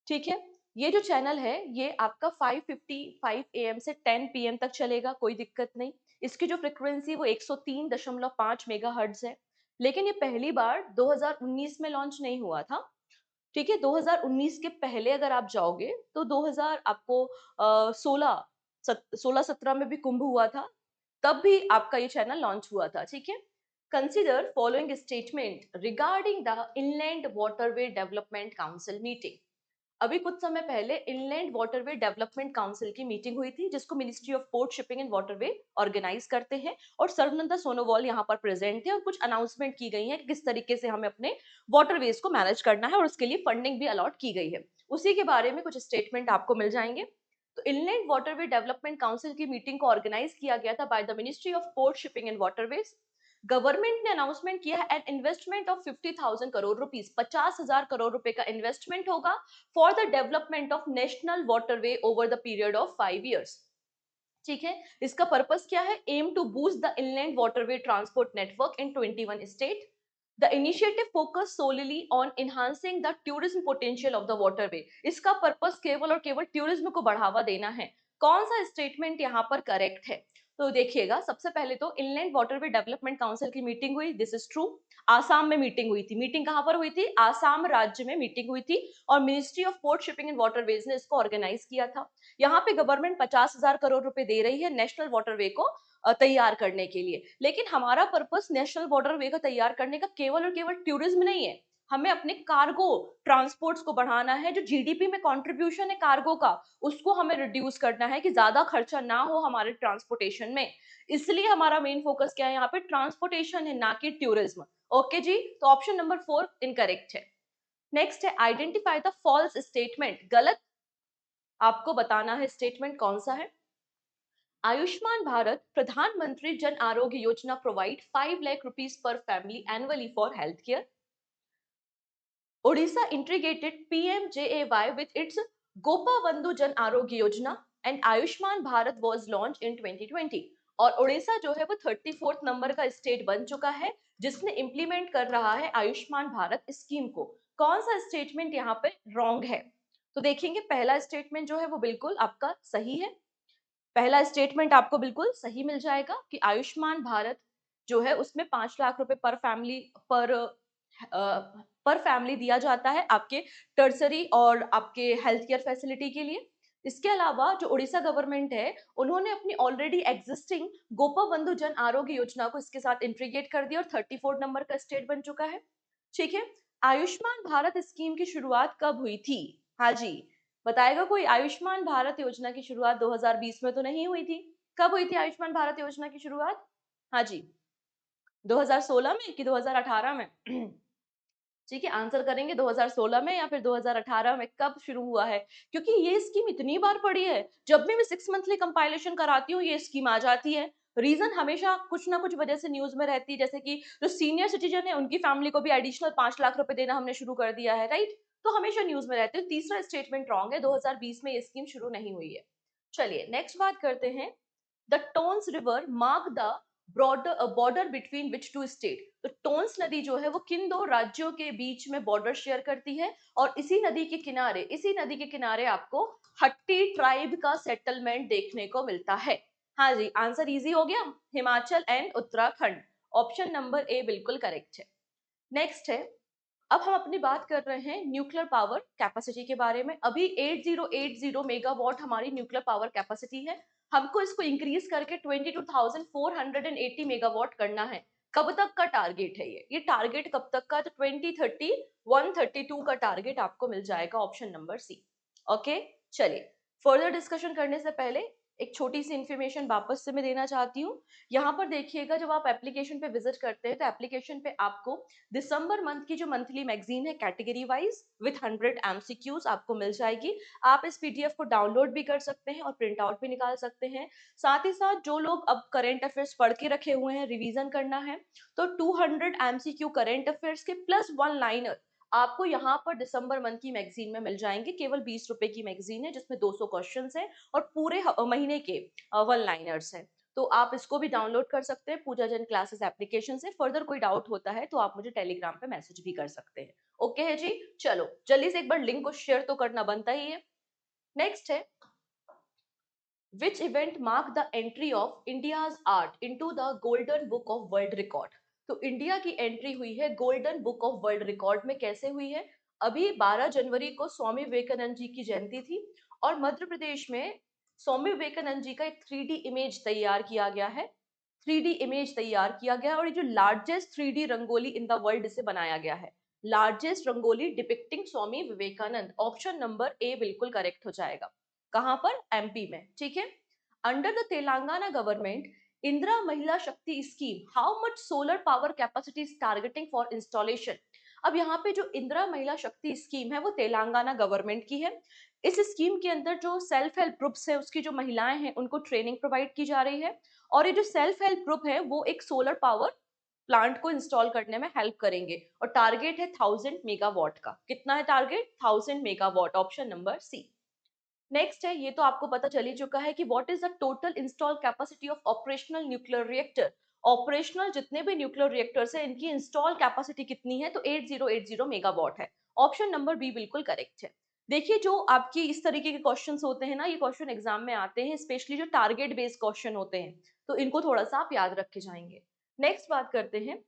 ठीक है, ये जो चैनल है ये आपका 5:55 AM से 10 PM तक चलेगा, कोई दिक्कत नहीं। इसकी जो फ्रीक्वेंसी वो 103.5 मेगाहर्ट्ज है, लेकिन ये पहली बार 2019 में लॉन्च नहीं हुआ था। ठीक है, 2019 के पहले अगर आप जाओगे तो 2000 आपको 16-17 में भी कुंभ हुआ था, तब भी आपका ये चैनल लॉन्च हुआ था। ठीक है, consider following statement regarding the inland waterway development council meeting. अभी कुछ समय पहले इनलैंड वाटरवे डेवलपमेंट काउंसिल की मीटिंग हुई थी, जिसको ministry of port shipping and waterway organise करते हैं और सर्वनंदा सोनोवाल यहाँ पर प्रेजेंट थे और कुछ अनाउंसमेंट की गई है कि किस तरीके से हमें अपने वाटरवेज को मैनेज करना है और उसके लिए फंडिंग भी अलॉट की गई है। उसी के बारे में कुछ स्टेटमेंट आपको मिल जाएंगे। तो इनलैंड वाटरवे डेवलपमेंट काउंसिल की मीटिंग को ऑर्गेनाइज किया गया था by the ministry of port shipping and waterways. Government ने अनाउंसमेंट किया है an investment of 50,000 crore rupees, 50,000 crore रुपए का इन्वेस्टमेंट होगा for the development of national waterway over the period of 5 years। ठीक है, इसका पर्पस क्या है? Aim to boost the inland waterway transport network in 21 state. The initiative focus सोलिली on enhancing the tourism potential of the waterway. इसका purpose केवल और केवल tourism को बढ़ावा देना है। कौन सा स्टेटमेंट यहाँ पर करेक्ट है? तो देखिएगा, सबसे पहले तो इनलैंड वाटरवे डेवलपमेंट काउंसिल की मीटिंग हुई, दिस इज ट्रू। आसाम में मीटिंग हुई थी। मीटिंग कहां पर हुई थी? आसाम राज्य में मीटिंग हुई थी और ministry of port shipping and waterways ने इसको ऑर्गेनाइज किया था। यहाँ पे गवर्नमेंट 50,000 करोड़ रुपए दे रही है नेशनल वाटरवे को तैयार करने के लिए, लेकिन हमारा पर्पस नेशनल वाटरवे को तैयार करने का केवल और केवल टूरिज्म नहीं है। हमें अपने कार्गो ट्रांसपोर्ट्स को बढ़ाना है। जो जीडीपी में कंट्रीब्यूशन है कार्गो का, उसको हमें रिड्यूस करना है कि ज्यादा खर्चा ना हो हमारे ट्रांसपोर्टेशन में। इसलिए हमारा मेन फोकस क्या है यहाँ पे? ट्रांसपोर्टेशन है, ना कि टूरिज्म। ओके जी, तो ऑप्शन नंबर 4 इनकरेक्ट है। नेक्स्ट है आइडेंटिफाई द फॉल्स स्टेटमेंट। गलत आपको बताना है स्टेटमेंट कौन सा है। आयुष्मान भारत प्रधानमंत्री जन आरोग्य योजना प्रोवाइड 5 लाख रुपीस पर family annually for health care. Odisha integrated PMJAY with its Gopabandhu Jan Arogya Yojana and Ayushman Bharat was launched in 2020। और ओडिशा जो है वो 34th नंबर का स्टेट बन चुका है जिसने इंप्लीमेंट कर रहा है आयुष्मान भारत स्कीम को। कौन सा स्टेटमेंट यहाँ पे रॉन्ग है? तो देखेंगे, पहला स्टेटमेंट जो है वो बिल्कुल आपका सही है। पहला स्टेटमेंट आपको बिल्कुल सही मिल जाएगा कि आयुष्मान भारत जो है उसमें 5 लाख रुपए पर फैमिली दिया जाता है आपके टर्सरी और आपके हेल्थ केयर फैसिलिटी के लिए। इसके अलावा जो उड़ीसा गवर्नमेंट है उन्होंने अपनी ऑलरेडी एग्जिस्टिंग गोपा बंधु जन आरोग्य योजना को इसके साथ इंटीग्रेट कर दिया और 34 नंबर का स्टेट बन चुका है। ठीक है, आयुष्मान भारत स्कीम की शुरुआत कब हुई थी? हाँ जी, बताएगा कोई? आयुष्मान भारत योजना की शुरुआत 2020 में तो नहीं हुई थी। कब हुई थी आयुष्मान भारत योजना की शुरुआत? हाँ जी, 2016 में कि 2018 में? ठीक है, आंसर करेंगे 2016 में या फिर 2018 में। कब शुरू हुआ है? क्योंकि ये स्कीम इतनी बार पड़ी है, जब भी मैं 6 मंथली कंपाइलेशन कराती हूँ ये स्कीम आ जाती है। रीजन हमेशा कुछ ना कुछ वजह से न्यूज में रहती है, जैसे कि जो सीनियर सिटीजन है उनकी फैमिली को भी एडिशनल 5 लाख रुपए देना हमने शुरू कर दिया है, राइट? तो हमेशा न्यूज में रहते हैं। तीसरा स्टेटमेंट रॉन्ग है, 2020 में ये स्कीम शुरू नहीं हुई है। चलिए नेक्स्ट बात करते हैं। The Tons river mark the border between which two state. तो टोन्स नदी जो है वो किन दो राज्यों के बीच में बॉर्डर शेयर करती है? और इसी नदी के किनारे आपको हट्टी ट्राइब का सेटलमेंट देखने को मिलता है। हाँ जी, आंसर इजी हो गया, Himachal and Uttarakhand. Option number A बिल्कुल करेक्ट है। नेक्स्ट है, अब हम अपनी बात कर रहे हैं न्यूक्लियर पावर कैपेसिटी के बारे में। अभी 8080 मेगावाट हमारी न्यूक्लियर पावर कैपेसिटी है। हमको इसको इंक्रीज करके 22,480 मेगावाट करना है। कब तक का टारगेट है ये टारगेट कब तक का? तो 2030 132 का टारगेट आपको मिल जाएगा, ऑप्शन नंबर सी। ओके, चलिए फर्दर डिस्कशन करने से पहले एक छोटी सी इन्फॉर्मेशन वापस से मैं देना चाहती हूँ। यहाँ पर देखिएगा, जब आप एप्लीकेशन पे विजिट करते हैं तो एप्लीकेशन पे आपको दिसंबर मंथ की जो मंथली मैगजीन है कैटेगरी वाइज विथ 100 एमसीक्यूज आपको मिल जाएगी। आप इस पीडीएफ को डाउनलोड भी कर सकते हैं और प्रिंट आउट भी निकाल सकते हैं। साथ ही साथ जो लोग अब करंट अफेयर्स पढ़ के रखे हुए हैं, रिवीजन करना है, तो 200 एमसीक्यू करंट अफेयर्स के प्लस वन लाइनर आपको यहाँ पर दिसंबर मंथ की मैगजीन में मिल जाएंगे। केवल 20 रुपए की मैगजीन है जिसमें 200 क्वेश्चन है और पूरे महीने के वन लाइनर्स हैं। तो आप इसको भी डाउनलोड कर सकते हैं पूजा जन क्लासेस एप्लीकेशन से। फर्दर कोई डाउट होता है तो आप मुझे टेलीग्राम पे मैसेज भी कर सकते हैं। ओके है जी, चलो जल्दी से एक बार लिंक को शेयर तो करना बनता ही है। नेक्स्ट है, which event marked the entry of India's art into the Golden Book of World Record? तो इंडिया की एंट्री हुई है golden book of world record में। कैसे हुई है? अभी 12 जनवरी को स्वामी विवेकानंद जी की जयंती थी और मध्य प्रदेश में स्वामी विवेकानंद जी का एक 3D इमेज तैयार किया गया है। 3D इमेज तैयार किया गया और ये जो largest 3D rangoli in the world से बनाया गया है। Largest rangoli depicting Swami Vivekananda, option number A बिल्कुल करेक्ट हो जाएगा। कहां पर? एमपी में, ठीक है। Under the Telangana government Indira Mahila Shakti scheme, how much solar power capacity is targeting for installation? अब यहाँ पे जो इंदिरा महिला शक्ति स्कीम है वो तेलंगाना गवर्नमेंट की है। इस स्कीम के अंदर जो सेल्फ हेल्प ग्रुप्स है उसकी जो महिलाएं हैं उनको ट्रेनिंग प्रोवाइड की जा रही है और ये जो सेल्फ हेल्प ग्रुप है वो एक सोलर पावर प्लांट को इंस्टॉल करने में हेल्प करेंगे और टारगेट है 1000 मेगावाट का। कितना है target? 1000 megawatt, option number C. Next है, ये तो आपको पता चल ही चुका है कि what is the total install capacity of operational nuclear reactor. Operational जितने भी न्यूक्लियर रिएक्टर्स है इनकी इंस्टॉल कैपेसिटी कितनी है? तो 8080 मेगावाट है। ऑप्शन नंबर बी बिल्कुल करेक्ट है। देखिए, जो आपकी इस तरीके के क्वेश्चंस होते हैं ना, ये क्वेश्चन एग्जाम में आते हैं, स्पेशली जो टारगेट बेस्ड क्वेश्चन होते हैं, तो इनको थोड़ा सा आप याद रख के जाएंगे। नेक्स्ट बात करते हैं,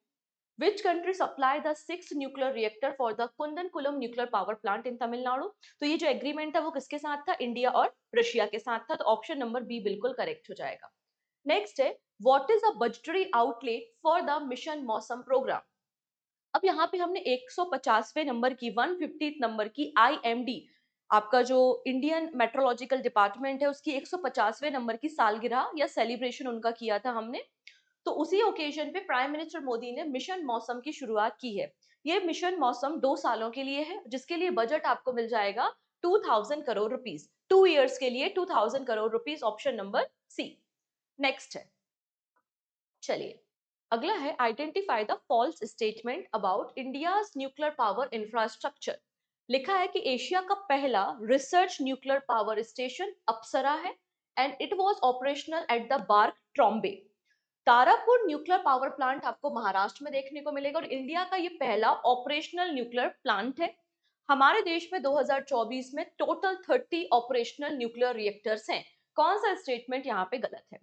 Which country supply the sixth nuclear reactor for the Kundankulam nuclear power plant in Tamil Nadu? तो ये जो एग्रीमेंट था वो किसके साथ था? इंडिया और रशिया के साथ था। तो ऑप्शन नंबर बी बिल्कुल करेक्ट हो जाएगा। नेक्स्ट है, what is the budgetary outlay for the mission मौसम प्रोग्राम? अब यहाँ पे हमने 150वें नंबर की 150 नंबर की आईएमडी, आपका जो इंडियन मेट्रोलॉजिकल डिपार्टमेंट है उसकी 150वें नंबर की सालगिरह या सेलिब्रेशन उनका किया था हमने। तो उसी ओकेजन पे प्राइम मिनिस्टर मोदी ने मिशन मौसम की शुरुआत की है। ये मिशन मौसम 2 सालों के लिए है जिसके लिए बजट आपको मिल जाएगा 2000 करोड़ रुपीज। 2 इयर्स के लिए 2000 crore rupees, option number C. Next है, चलिए अगला है, identify the false statement about India's nuclear power infrastructure. लिखा है कि एशिया का पहला research nuclear power station Apsara है and it was operational at the BARC Trombay. Tarapur nuclear power plant आपको महाराष्ट्र में देखने को मिलेगा और इंडिया का ये पहला ऑपरेशनल न्यूक्लियर प्लांट है। हमारे देश में 2024 में टोटल 30 ऑपरेशनल न्यूक्लियर रिएक्टर्स हैं। कौन सा स्टेटमेंट यहाँ पे गलत है?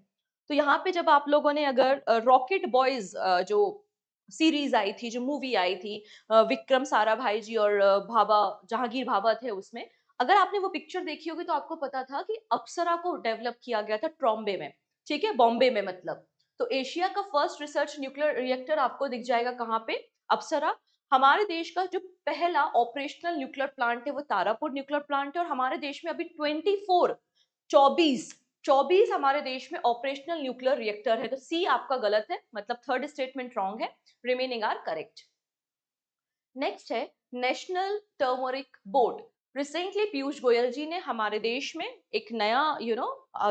तो यहाँ पे जब आप लोगों ने अगर रॉकेट बॉयज जो सीरीज आई थी, जो मूवी आई थी, विक्रम साराभाई जी और भाभा जहांगीर भाभा थे उसमें, अगर आपने वो पिक्चर देखी होगी तो आपको पता था कि अप्सरा को डेवलप किया गया था ट्रॉम्बे में, ठीक है, बॉम्बे में मतलब। तो एशिया का फर्स्ट रिसर्च न्यूक्लियर रिएक्टर आपको दिख जाएगा कहाँ पे? अप्सरा। हमारे देश का जो पहला ऑपरेशनल न्यूक्लियर प्लांट है वो तारापुर न्यूक्लियर प्लांट है और हमारे देश में अभी 24 हमारे देश में ऑपरेशनल न्यूक्लियर रिएक्टर है। तो सी आपका गलत है, मतलब थर्ड स्टेटमेंट रॉन्ग है, रिमेनिंग आर करेक्ट। नेक्स्ट है, national turmeric board. Recently Piyush Goyal ji ने हमारे देश में एक नया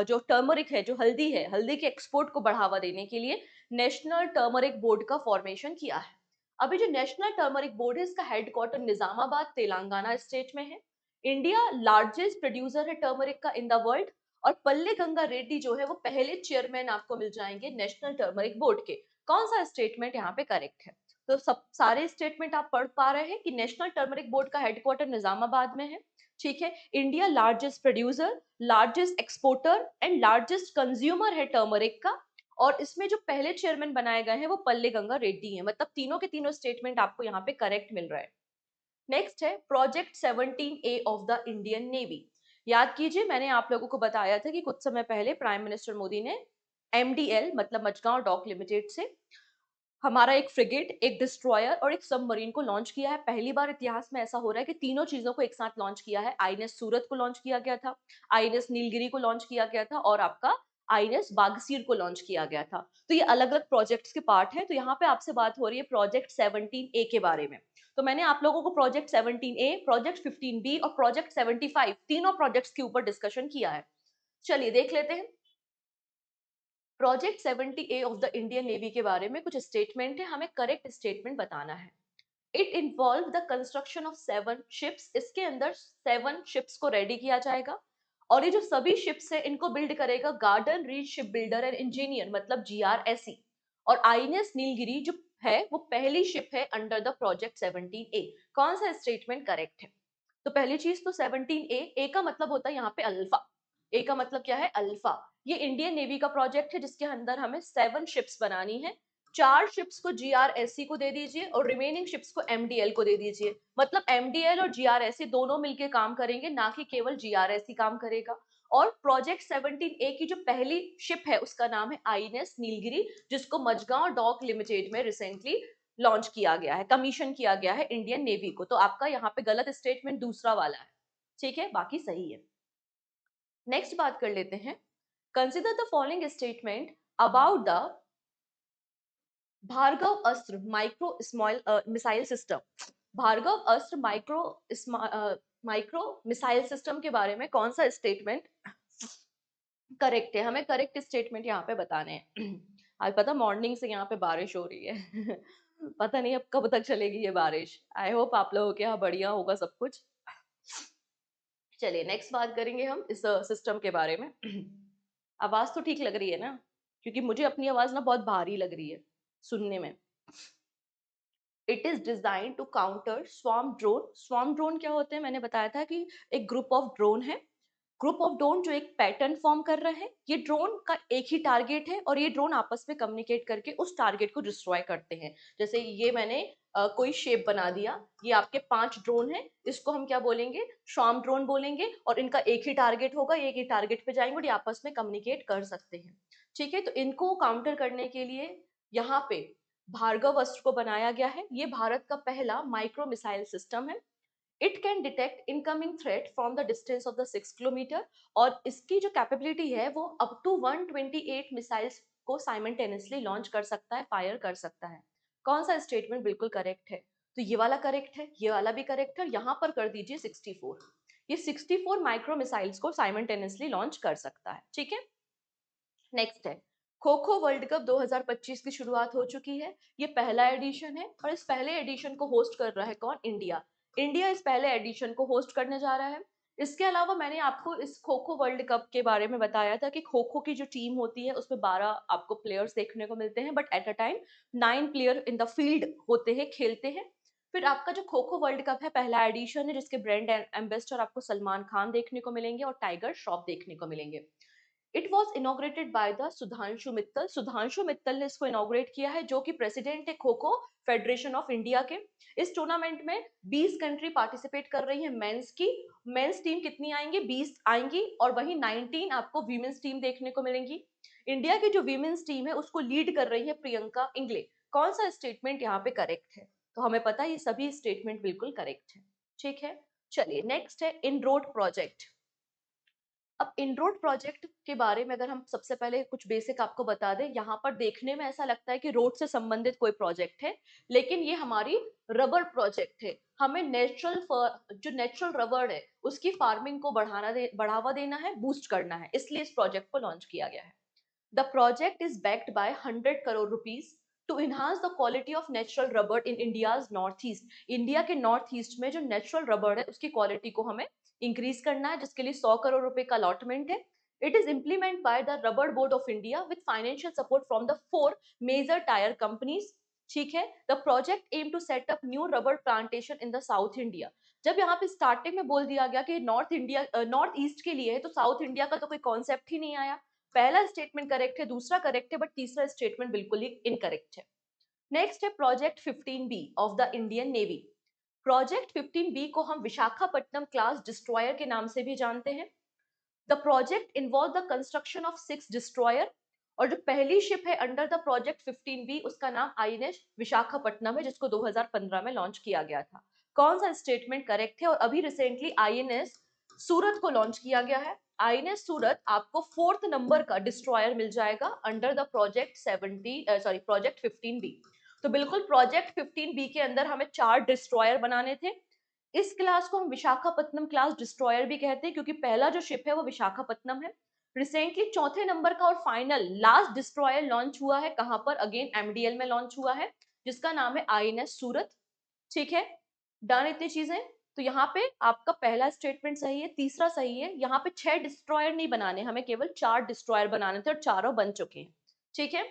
जो टर्मरिक है, जो हल्दी है, हल्दी के एक्सपोर्ट को बढ़ावा देने के लिए नेशनल टर्मरिक बोर्ड का फॉर्मेशन किया है। अभी जो नेशनल टर्मरिक बोर्ड है इसका हेडक्वार्टर निजामाबाद तेलंगाना स्टेट में है। इंडिया लार्जेस्ट प्रोड्यूसर है टर्मरिक का इन द वर्ल्ड और पल्ले गंगा रेड्डी जो है वो पहले चेयरमैन आपको मिल जाएंगे नेशनल टर्मरिक बोर्ड के। कौन सा स्टेटमेंट यहाँ पे करेक्ट है? तो सब सारे स्टेटमेंट आप पढ़ पा रहे हैं कि नेशनल टर्मरिक बोर्ड का हेडक्वार्टर निजामाबाद में है, ठीक है। India largest producer, largest exporter and largest consumer है टर्मरिक का और इसमें जो पहले चेयरमैन बनाए गए हैं वो पल्ले गंगा रेड्डी हैं। मतलब तीनों के तीनों स्टेटमेंट आपको यहाँ पे करेक्ट मिल रहा है। नेक्स्ट है, project 17A of the Indian navy. याद कीजिए, मैंने आप लोगों को बताया था कि कुछ समय पहले प्राइम मिनिस्टर मोदी ने MDL मतलब मचगांव डॉक लिमिटेड से हमारा एक फ्रिगेट, एक डिस्ट्रॉयर और एक सबमरीन को लॉन्च किया है। पहली बार इतिहास में ऐसा हो रहा है कि तीनों चीजों को एक साथ लॉन्च किया है। आईएनएस सूरत को लॉन्च किया गया था, आईएनएस नीलगिरी को लॉन्च किया गया था और आपका आईएनएस बागसीर को लॉन्च किया गया था। तो ये अलग अलग प्रोजेक्ट्स के पार्ट है। तो यहाँ पे आपसे बात हो रही है प्रोजेक्ट 17A के बारे में। तो मैंने आप लोगों को प्रोजेक्ट 17A, प्रोजेक्ट 15B और प्रोजेक्ट 75 तीनों प्रोजेक्ट्स के ऊपर डिस्कशन किया है। चलिए देख लेते हैं। Project 70A of the Indian navy के बारे में कुछ स्टेटमेंट है, हमें करेक्ट स्टेटमेंट बताना है। It involve the construction of 7 ships. इसके अंदर 7 शिप्स को रेडी किया जाएगा और ये जो सभी शिप्स है इनको बिल्ड करेगा garden reach ship builder and engineer, मतलब GRSE। और आईएनएस नीलगिरी जो है वो पहली शिप है अंडर द प्रोजेक्ट 17A। कौन सा स्टेटमेंट करेक्ट है? तो पहली चीज तो 17A, ए का मतलब होता है यहाँ पे अल्फा। ए का मतलब क्या है? अल्फा। ये इंडियन नेवी का प्रोजेक्ट है जिसके अंदर हमें 7 शिप्स बनानी है। 4 शिप्स को GRSE को दे दीजिए और रिमेनिंग शिप्स को MDL को दे दीजिए। मतलब MDL और GRSE दोनों मिलकर काम करेंगे, ना कि केवल GRSE काम करेगा। और प्रोजेक्ट 17A की जो पहली शिप है उसका नाम है आईएनएस नीलगिरी, जिसको मझगांव डॉक लिमिटेड में रिसेंटली लॉन्च किया गया है, कमीशन किया गया है इंडियन नेवी को। तो आपका यहाँ पे गलत स्टेटमेंट दूसरा वाला है, ठीक है, बाकी सही है। नेक्स्ट बात कर लेते हैं। Consider the following statement about the Bhargav Astra micro small missile system. Bhargav Astra micro missile system के बारे में कौन सा स्टेटमेंट करेक्ट है? हमें करेक्ट स्टेटमेंट यहाँ पे बताने हैं। आज पता मॉर्निंग से यहाँ पे बारिश हो रही है। पता नहीं अब कब तक चलेगी ये बारिश। आई होप आप लोगों के यहाँ बढ़िया होगा सब कुछ। चलिए नेक्स्ट बात करेंगे हम इस सिस्टम के बारे में। आवाज तो ठीक लग रही है ना? क्योंकि मुझे अपनी आवाज ना बहुत भारी लग रही है सुनने में। It is design to counter swarm drone. Swarm drone क्या होते हैं? मैंने बताया था कि एक ग्रुप ऑफ ड्रोन है, ग्रुप ऑफ ड्रोन जो एक पैटर्न फॉर्म कर रहे हैं। ये ड्रोन का एक ही टारगेट है और ये ड्रोन आपस में कम्युनिकेट करके उस टारगेट को डिस्ट्रॉय करते हैं। जैसे ये मैंने कोई शेप बना दिया, ये आपके 5 ड्रोन हैं, इसको हम क्या बोलेंगे? स्वार्म ड्रोन बोलेंगे। और इनका एक ही टारगेट होगा, एक ही टारगेट पे जाएंगे और ये आपस में कम्युनिकेट कर सकते हैं, ठीक है। तो इनको काउंटर करने के लिए यहाँ पे भार्गव अस्त्र को बनाया गया है। ये भारत का पहला माइक्रो मिसाइल सिस्टम है। It can detect incoming threat from the distance of the 6 kilometre. और इसकी जो कैपेबिलिटी है वो अप टू 128 मिसाइल्स को साइमल्टेनियसली लॉन्च कर सकता है, फायर कर सकता है। कौन सा स्टेटमेंट बिल्कुल करेक्ट है? तो ये वाला करेक्ट है, ये वाला भी करेक्ट है, यहाँ पर कर दीजिए 64। ये 64 माइक्रो मिसाइल्स को साइमल्टेनियसली लॉन्च कर सकता है, ठीक है। नेक्स्ट है खो खो वर्ल्ड कप 2025 की शुरुआत हो चुकी है। ये पहला एडिशन है और इस पहले एडिशन को होस्ट कर रहा है कौन? इंडिया। इंडिया इस पहले एडिशन को होस्ट करने जा रहा है। इसके अलावा मैंने आपको इस खो खो वर्ल्ड कप के बारे में बताया था कि खो खो की जो टीम होती है उसमें 12 आपको प्लेयर्स देखने को मिलते हैं, but at a time 9 player in the field होते हैं, खेलते हैं। फिर आपका जो खो खो वर्ल्ड कप है पहला एडिशन है, जिसके ब्रांड एम्बेसडर आपको सलमान खान देखने को मिलेंगे और टाइगर श्रॉफ देखने को मिलेंगे। It was inaugurated by the Sudhanshu Mittal. Sudhanshu Mittal ने इसको इनोग्रेट किया है, जो कि प्रेसिडेंट है kho kho federation of India के। इस टूर्नामेंट में 20 कंट्री पार्टिसिपेट कर रही है मेंस की। मेंस टीम कितनी आएंगी? 20 आएंगी और वही 19 आपको वीमेंस टीम देखने को मिलेंगी। इंडिया की जो वीमेंस टीम है उसको लीड कर रही है प्रियंका इंगले। कौन सा स्टेटमेंट यहाँ पे करेक्ट है? तो हमें पता है ये सभी स्टेटमेंट बिल्कुल करेक्ट है, ठीक है। चलिए नेक्स्ट है इन रोड प्रोजेक्ट। अब इनरोड प्रोजेक्ट के बारे में अगर हम सबसे पहले कुछ बेसिक आपको बता दें, यहाँ पर देखने में ऐसा लगता है कि रोड से संबंधित कोई प्रोजेक्ट है, लेकिन ये हमारी रबर प्रोजेक्ट है। हमें जो नेचुरल रबर है उसकी फार्मिंग को बढ़ावा देना है, बूस्ट करना है, इसलिए इस प्रोजेक्ट को लॉन्च किया गया है। The project is backed by 100 crore rupees to enhance the quality of natural rubber in India's north east. India के नॉर्थ ईस्ट में जो नेचुरल रबर है उसकी क्वालिटी को हमें इंक्रीज करना है, जिसके लिए 100 करोड़ रुपए का अलॉटमेंट है। It is implement by the rubber board of India with financial support from the 4 major tyre companies, ठीक है। The project aim to set up new rubber plantation in the south India. जब यहाँ पे starting में बोल दिया गया कि नॉर्थ ईस्ट के लिए है, तो साउथ इंडिया का तो कोई कॉन्सेप्ट ही नहीं आया। पहला स्टेटमेंट करेक्ट है, दूसरा करेक्ट है, बट तीसरा स्टेटमेंट बिल्कुल ही इनकरेक्ट है। नेक्स्ट है project 15B of the Indian navy. Project 15B को हम विशाखापट्टनम क्लास डिस्ट्रॉयर के नाम से भी जानते हैं। The project involve the construction of 6 destroyer और जो पहली शिप है अंडर द प्रोजेक्ट 15B उसका नाम आईएनएस विशाखापट्टनम है, जिसको 2015 में लॉन्च किया गया था। कौन सा स्टेटमेंट करेक्ट है? और अभी रिसेंटली आईएनएस सूरत को लॉन्च किया गया है। आईएनएस सूरत आपको 4th नंबर का डिस्ट्रॉयर मिल जाएगा अंडर द प्रोजेक्ट 15B। तो बिल्कुल प्रोजेक्ट 15B के अंदर हमें 4 डिस्ट्रॉयर बनाने थे। इस क्लास को हम विशाखापट्टनम क्लास डिस्ट्रॉयर भी कहते हैं, क्योंकि पहला जो शिप है वो विशाखापट्टनम है। रिसेंटली 4थे नंबर का और फाइनल लास्ट डिस्ट्रॉयर लॉन्च हुआ है, कहां पर? अगेन एमडीएल में लॉन्च हुआ है, जिसका नाम है आईएनएस सूरत। ठीक है, डन इतनी चीजें। तो यहाँ पे आपका पहला स्टेटमेंट सही है, तीसरा सही है। यहाँ पे 6 डिस्ट्रॉयर नहीं बनाने, हमें केवल 4 डिस्ट्रॉयर बनाने थे और चारों बन चुके हैं। ठीक है,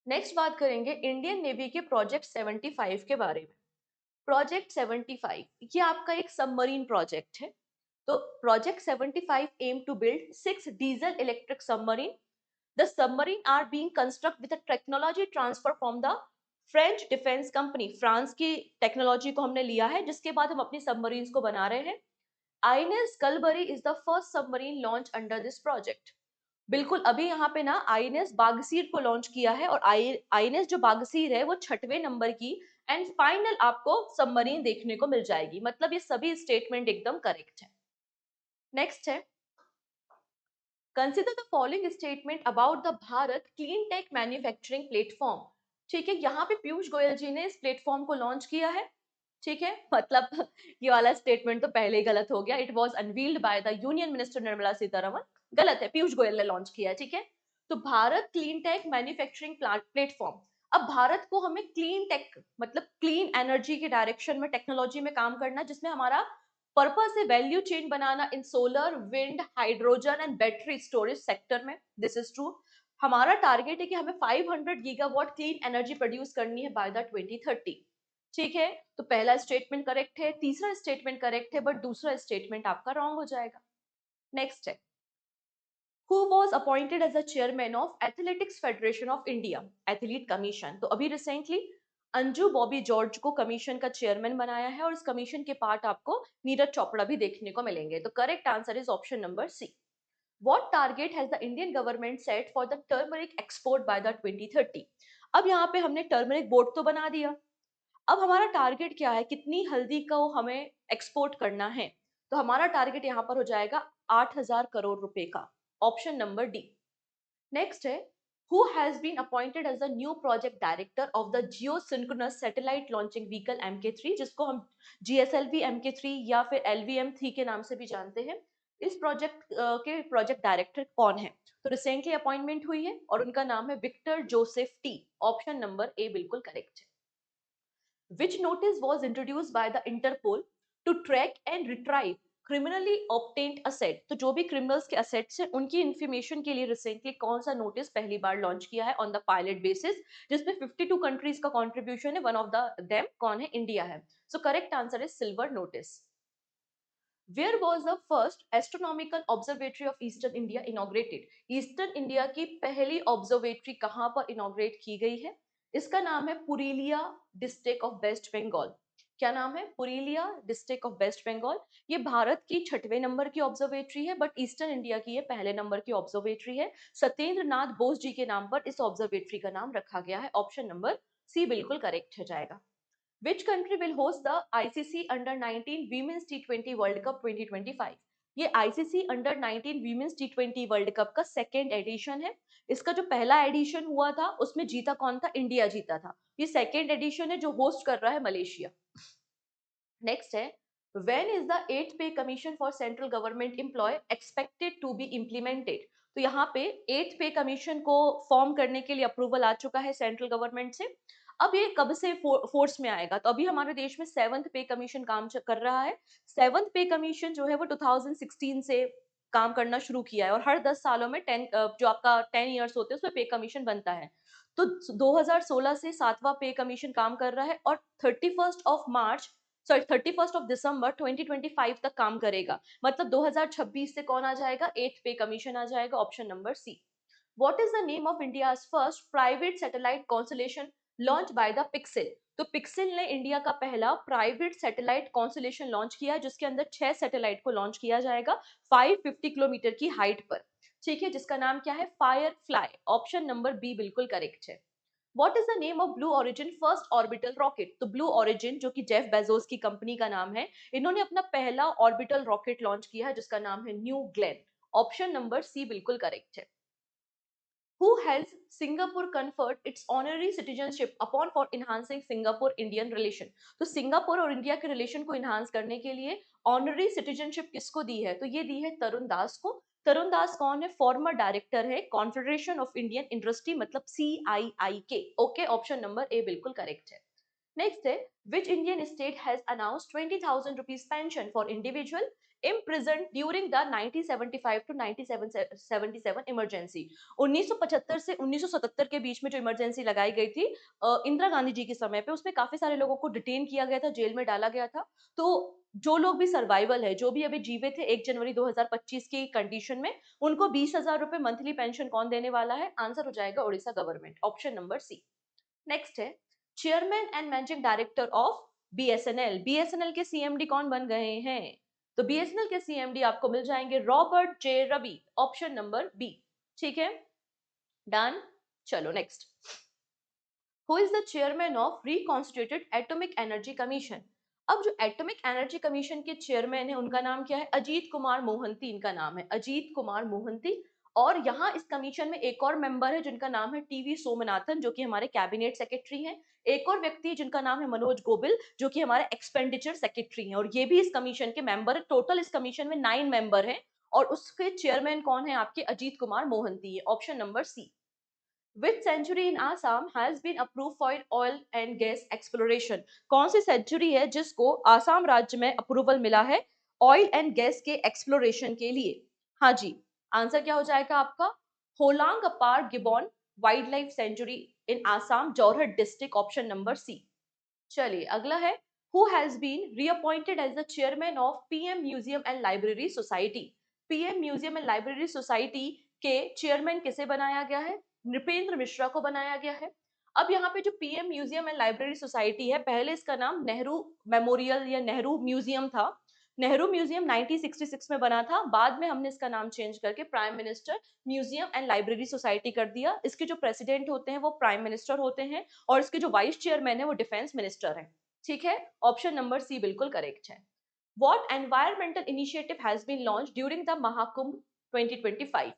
नेक्स्ट बात करेंगे इंडियन नेवी के प्रोजेक्ट 75 के बारे में। प्रोजेक्ट 75 ये आपका एक सबमरीन प्रोजेक्ट है। तो project 75 aim to build 6 diesel electric submarine. The submarine are being construct with technology transfer from the French defence company. France की टेक्नोलॉजी को हमने लिया है, जिसके बाद हम अपनी सबमरीन्स को बना रहे हैं। INS Calvary is the first submarine launch under this project. बिल्कुल, अभी यहाँ पे ना आईएनएस बागसीर को लॉन्च किया है, और आईएनएस जो बागसीर है वो 6वें नंबर की एंड फाइनल आपको सबमरीन देखने को मिल जाएगी। मतलब ये सभी स्टेटमेंट एकदम करेक्ट है। नेक्स्ट है, consider the following statement about the Bharat clean tech manufacturing platform. ठीक है, यहाँ पे पीयूष गोयल जी ने इस प्लेटफॉर्म को लॉन्च किया है। ठीक है, मतलब ये वाला स्टेटमेंट तो पहले ही गलत हो गया। It was unveiled by the union minister Nirmala Sitharaman. गलत है, पीयूष गोयल ने लॉन्च किया है। ठीक है, तो Bharat clean tech manufacturing platform. अब भारत को हमें क्लीन टेक मतलब क्लीन एनर्जी के डायरेक्शन में टेक्नोलॉजी में काम करना, जिसमें हमारा पर्पस है वैल्यू चेन बनाना in solar, wind, hydrogen and battery storage sector में। This is true. हमारा टारगेट है कि हमें 500 गीगावाट क्लीन एनर्जी प्रोड्यूस करनी है बाय द 2030। ठीक है, तो पहला स्टेटमेंट करेक्ट है, तीसरा स्टेटमेंट करेक्ट है, बट दूसरा स्टेटमेंट आपका रॉन्ग हो जाएगा। नेक्स्ट है, who was appointed as the chairman of Athletics Federation of India, athlete commission. तो अभी रिसेंटली अंजू बॉबी जॉर्ज को कमीशन का चेयरमैन बनाया है, और इस कमीशन के पार्ट आपको नीरज चोपड़ा भी देखने को मिलेंगे। तो correct answer is option number C. What target has the Indian government set for the turmeric export by the 2030? अब यहाँ पे हमने टर्मरिक बोर्ड तो बना दिया। अब हमारा टारगेट क्या है, कितनी हल्दी को हमें एक्सपोर्ट करना है? तो हमारा टारगेट यहाँ पर हो जाएगा 8,000 करोड़ रुपए का, ऑप्शन नंबर डी। नेक्स्ट है, who has been appointed as the new project director of the geosynchronous satellite launching vehicle MK3, जिसको हम GSLV MK3 या फिर LVM3 के नाम से भी जानते हैं। इस प्रोजेक्ट के प्रोजेक्ट डायरेक्टर कौन है? तो रिसेंटली अपॉइंटमेंट हुई है और उनका नाम है Victor Joseph T. Option number A बिल्कुल करेक्ट है। Which notice was introduced by the Interpol to track and retrieve criminally obtained asset? तो जो भी क्रिमिनल्स के असेट्स हैं उनकी इंफॉर्मेशन के लिए रिसेंटली कौन सा नोटिस पहली बार लॉन्च किया है ऑन द पायलट बेसिस, जिसमें 52 कंट्रीज का कंट्रीब्यूशन है। वन ऑफ द देम कौन है? इंडिया है। So correct answer is silver notice. Where was the first astronomical observatory of Eastern India inaugurated? Eastern India की पहली ऑब्जर्वेटरी कहां पर इनॉग्रेट की गई है? इसका नाम है पुरुलिया डिस्ट्रिक्ट ऑफ वेस्ट बंगाल। क्या नाम है? Purulia district of West Bengal. ये भारत की 6वें नंबर की ऑब्जर्वेटरी है, बट ईस्टर्न इंडिया की ये पहले नंबर की ऑब्जर्वेटरी है। सत्येंद्र नाथ बोस जी के नाम पर इस ऑब्जर्वेटरी का नाम रखा गया है। ऑप्शन नंबर सी बिल्कुल करेक्ट हो जाएगा। Which country will host the ICC Under-19 Women's T20 World Cup 2025? ये ICC Under-19 Women's T20 world cup का सेकेंड एडिशन है। इसका जो पहला एडिशन हुआ था उसमें जीता कौन था? इंडिया जीता था। ये सेकेंड एडिशन है जो होस्ट कर रहा है मलेशिया। नेक्स्ट है, when is the 8th pay commission for central government employ expected to be implemented? तो यहाँ पे 8th पे कमीशन को फॉर्म करने के लिए अप्रूवल आ चुका है सेंट्रल गवर्नमेंट से। अब ये कब से फोर्स में आएगा? तो अभी हमारे देश में 7th पे कमीशन काम कर रहा है। 7th पे कमीशन जो है वो 2016 से काम करना शुरू किया है, और हर 10 सालों में 10 जो आपका 10 इयर्स होते हैं उसमें पे कमीशन बनता है। तो 2016 से 7वां पे कमीशन काम कर रहा है, और 31st ऑफ दिसंबर 2025 तक काम करेगा। मतलब 2026 से कौन आ जाएगा? 8th पे कमीशन आ जाएगा। Option number C. What is the name of India's first private satellite constellation launched by the Pixel? तो पिक्सेल ने इंडिया का पहला प्राइवेट सैटेलाइट कॉन्स्टलेशन लॉन्च किया, जिसके अंदर 6 सैटेलाइट को लॉन्च किया जाएगा 550 किलोमीटर की हाइट पर। ठीक है, जिसका नाम क्या है, firefly. Option number B बिल्कुल करेक्ट है। What is the name of Blue Origin first orbital rocket? तो Blue Origin जो कि जेफ बेजोस की कंपनी का नाम है, इन्होंने अपना पहला ऑर्बिटल रॉकेट लॉन्च किया है जिसका नाम है New Glenn. Option number C बिल्कुल करेक्ट है। Who has Singapore conferred its honorary citizenship upon for enhancing Singapore Indian relation? तो सिंगापुर और इंडिया के रिलेशन को इन्हांस करने के लिए ऑनरी सिटीजनशिप किसको दी है? तो ये दी है तरुण दास को। तरुण दास कौन है? फॉर्मर डायरेक्टर है कॉन्फेडरेशन ऑफ इंडियन इंडस्ट्री, मतलब CII के। ओके, ऑप्शन नंबर ए बिल्कुल करेक्ट है। Next है, which Indian state has announced 20,000 rupees pension for individual imprisoned during the 1975 to 1977 emergency? 1975 से 1977 के बीच में जो इमरजेंसी लगाई गई थी इंदिरा गांधी जी के समय पे, उसमें काफी सारे लोगों को डिटेन किया गया था, जेल में डाला गया था। तो जो लोग भी सर्वाइवल है, जो भी अभी जीवित थे 1 जनवरी 2025 की कंडीशन में, उनको 20,000 रुपए मंथली पेंशन कौन देने वाला है? आंसर हो जाएगा Orissa government. Option number C. Next है, chairman and managing director of BSNL. BSNL के सीएमडी कौन बन गए हैं? तो बीएसएनएल के सीएमडी आपको मिल जाएंगे Robert J Ravi. Option number B. ठीक है, डन। चलो next. Who is the chairman of reconstituted atomic energy commission? अब जो एटॉमिक एनर्जी कमीशन के चेयरमैन है उनका नाम क्या है? अजीत कुमार मोहंती इनका नाम है, अजीत कुमार मोहंती। और यहाँ इस कमीशन में एक और मेंबर है जिनका नाम है टीवी सोमनाथन, जो कि हमारे कैबिनेट सेक्रेटरी हैं। एक और व्यक्ति जिनका नाम है मनोज गोबिल, जो कि हमारे एक्सपेंडिचर सेक्रेटरी हैं, और ये भी इस कमीशन के मेंबर है। टोटल इस कमीशन में 9 मेंबर हैं और उसके चेयरमैन कौन है? आपके अजीत कुमार मोहंती है। Option number C. Which century in Assam has been approved for oil and gas exploration? कौन सी सेंचुरी है जिसको आसाम राज्य में अप्रूवल मिला है ऑयल एंड गैस के एक्सप्लोरेशन के लिए? हाँ जी, आंसर क्या हो जाएगा आपका? Hollong Apar gibbon wildlife sanctuary in Assam, Jorhat district. Option number C. चलिए अगला है, who has been reappointed as the chairman of PM museum and library society? PM museum and library society के चेयरमैन किसे बनाया गया है? नृपेंद्र मिश्रा को बनाया गया है। अब यहाँ पे जो PM museum and library society है, पहले इसका नाम नेहरू मेमोरियल या नेहरू म्यूजियम था। नेहरू म्यूजियम 1966 में बना था, बाद में हमने इसका नाम चेंज करके prime minister museum and library society कर दिया। इसके जो प्रेसिडेंट होते हैं वो प्राइम मिनिस्टर होते हैं और इसके जो वाइस चेयरमैन है वो डिफेंस मिनिस्टर है। ठीक है, ऑप्शन नंबर सी बिल्कुल करेक्ट है। What environmental initiative has been launched during the Mahakumbh 2025?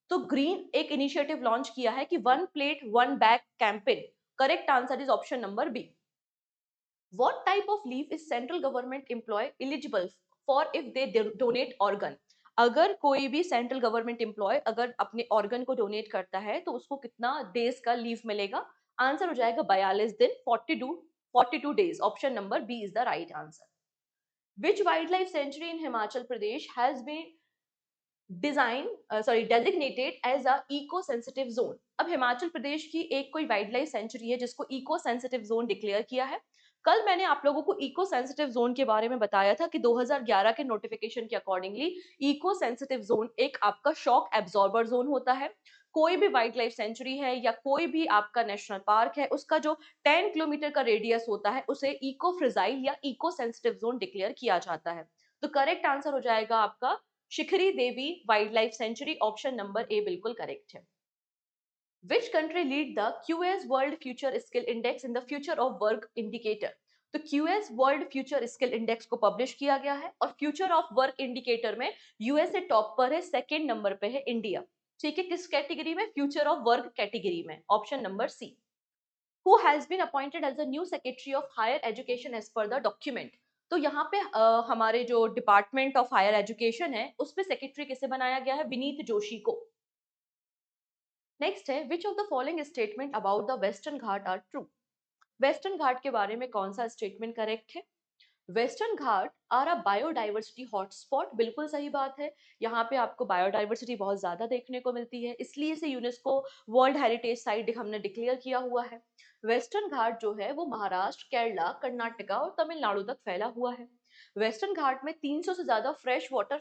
तो ग्रीन एक इनिशिएटिव लॉन्च किया है कि one plate one bag campaign. Correct answer is option number B. What type of leave is central government employee eligible for if they donate organ? अगर कोई भी central government employ अगर अपने organ को donate करता है तो उसको कितना डेज का लीव मिलेगा? आंसर हो जाएगा 42 दिन, 42 days. Option number B is the right answer. Which wildlife sanctuary in Himachal Pradesh has been designated as a eco sensitive zone? अब हिमाचल प्रदेश की एक कोई वाइल्ड लाइफ सेंचुरी है जिसको इको सेंसिटिव जोन डिक्लेयर किया है। कल मैंने आप लोगों को इको सेंसिटिव जोन के बारे में बताया था कि 2011 के नोटिफिकेशन के अकॉर्डिंगली इको सेंसिटिव जोन एक आपका शॉक एब्जॉर्बर जोन होता है। कोई भी वाइल्ड लाइफ सेंचुरी है या कोई भी आपका नेशनल पार्क है, उसका जो 10 किलोमीटर का रेडियस होता है उसे इको फ्रिजाइल या इको सेंसिटिव जोन डिक्लेयर किया जाता है। तो करेक्ट आंसर हो जाएगा आपका Shikhari Devi wildlife sanctuary. Option number A बिल्कुल करेक्ट है। Which country lead the QS World Future Skill Index in the Future of Work Indicator? तो QS world future skill index को पब्लिश किया गया है और फ्यूचर ऑफ वर्क इंडिकेटर में USA top पर है, सेकंड नंबर पे है इंडिया। ठीक है, किस कैटेगरी में? फ्यूचर ऑफ वर्क कैटेगरी में। Option number C. Who has been appointed as the new secretary of higher education as per the document? तो यहाँ पे हमारे जो डिपार्टमेंट ऑफ हायर एजुकेशन है उस पे सेक्रेटरी किसे बनाया गया है? विनीत जोशी को। नेक्स्ट है, which of the following statement about the western ghat are true? Western ghat के बारे में कौन सा स्टेटमेंट करेक्ट है? Western ghat are a biodiversity hotspot. बिल्कुल सही बात है, यहाँ पे आपको बायोडाइवर्सिटी बहुत ज्यादा देखने को मिलती है, इसलिए इसे यूनेस्को वर्ल्ड हेरिटेज साइट हमने डिक्लेयर किया हुआ है। वेस्टर्न घाट जो है वो महाराष्ट्र, केरला, कर्नाटका और तमिलनाडु तक फैला हुआ है। वेस्टर्न घाट में 300 से ज्यादा फ्रेश वाटर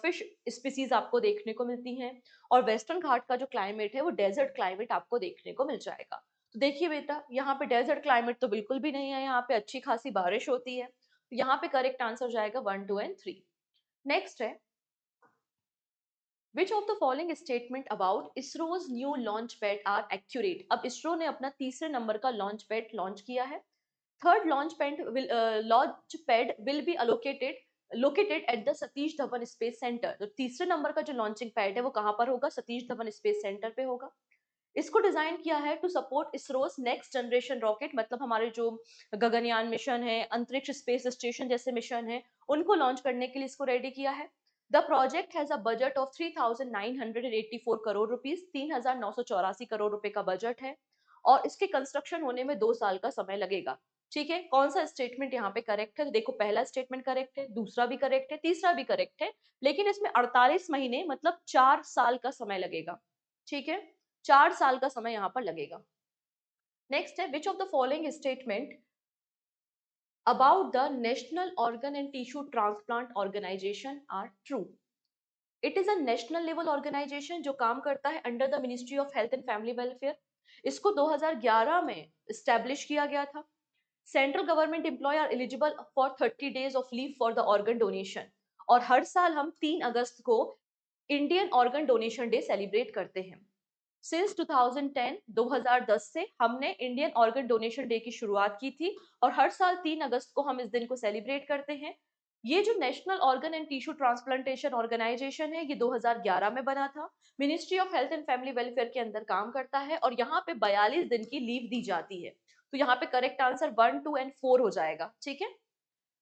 फिश स्पीसीज आपको देखने को मिलती हैं और वेस्टर्न घाट का जो क्लाइमेट है वो डेजर्ट क्लाइमेट आपको देखने को मिल जाएगा। तो देखिए बेटा, यहाँ पे डेजर्ट क्लाइमेट तो बिल्कुल भी नहीं है, यहाँ पे अच्छी खासी बारिश होती है। तो यहाँ पे करेक्ट आंसर जाएगा 1, 2 एंड 3। नेक्स्ट है, which of the following statement about ISRO's new launch pad are accurate? अब इसरो ने अपना तीसरे नंबर का लॉन्च पैड लॉन्च किया है। Third launch pad will be located at the Satish Dhawan space centre. तो तीसरे नंबर का जो लॉन्चिंग पैड है वो कहाँ पर होगा? सतीश धवन स्पेस सेंटर पे होगा। इसको डिजाइन किया है to support ISRO's next generation rocket, मतलब हमारे जो गगनयान मिशन है, अंतरिक्ष स्पेस स्टेशन जैसे मिशन है, उनको लॉन्च करने के लिए इसको रेडी किया है। The project has a budget of 3,984 crore rupees, 3,984 crore रुपए का बजट है और इसके कंस्ट्रक्शन होने में 2 साल का समय लगेगा। ठीक है, कौन सा स्टेटमेंट यहाँ पे करेक्ट है? तो देखो, पहला स्टेटमेंट करेक्ट है, दूसरा भी करेक्ट है, तीसरा भी करेक्ट है, लेकिन इसमें 48 महीने मतलब 4 साल का समय लगेगा। ठीक है, 4 साल का समय यहाँ पर लगेगा। नेक्स्ट है, which of the following statement about the national organ and tissue transplant organisation are true? It is a national level organisation जो काम करता है under the ministry of health and family welfare. इसको 2011 में स्टैब्लिश किया गया था। Central government employ are eligible for 30 days of leave for the organ donation. और हर साल हम 3 अगस्त को Indian organ donation day celebrate करते हैं। सिंस 2010 2010 से हमने इंडियन ऑर्गन डोनेशन डे की शुरुआत की थी और हर साल 3 अगस्त को हम इस दिन को सेलिब्रेट करते हैं। ये जो national organ and tissue transplantation organisation है, ये 2011 में बना था। Ministry of health and family welfare के अंदर काम करता है और यहाँ पे 42 दिन की लीव दी जाती है। तो यहाँ पे करेक्ट आंसर 1, 2 एंड 4 हो जाएगा। ठीक है,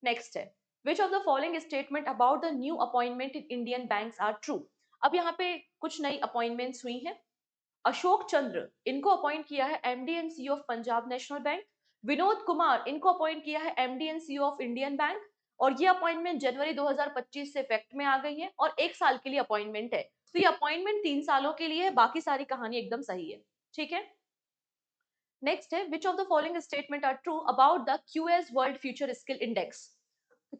नेक्स्ट है, which of the following statement about the new appointment in Indian banks are true? अब यहाँ पे कुछ नई अपॉइंटमेंट्स हुई हैं। अशोक चंद्र, इनको अपॉइंट किया है MD and CEO of Punjab national bank. Vinod Kumar, इनको अपॉइंट किया है MD and CEO of Indian bank. और ये अपॉइंटमेंट जनवरी 2025 से इफेक्ट में आ गई है और 1 साल के लिए अपॉइंटमेंट है। तो ये अपॉइंटमेंट 3 सालों के लिए है, बाकी सारी कहानी एकदम सही है। ठीक है, नेक्स्ट है, which of the following statement are true about the QS world future skill index?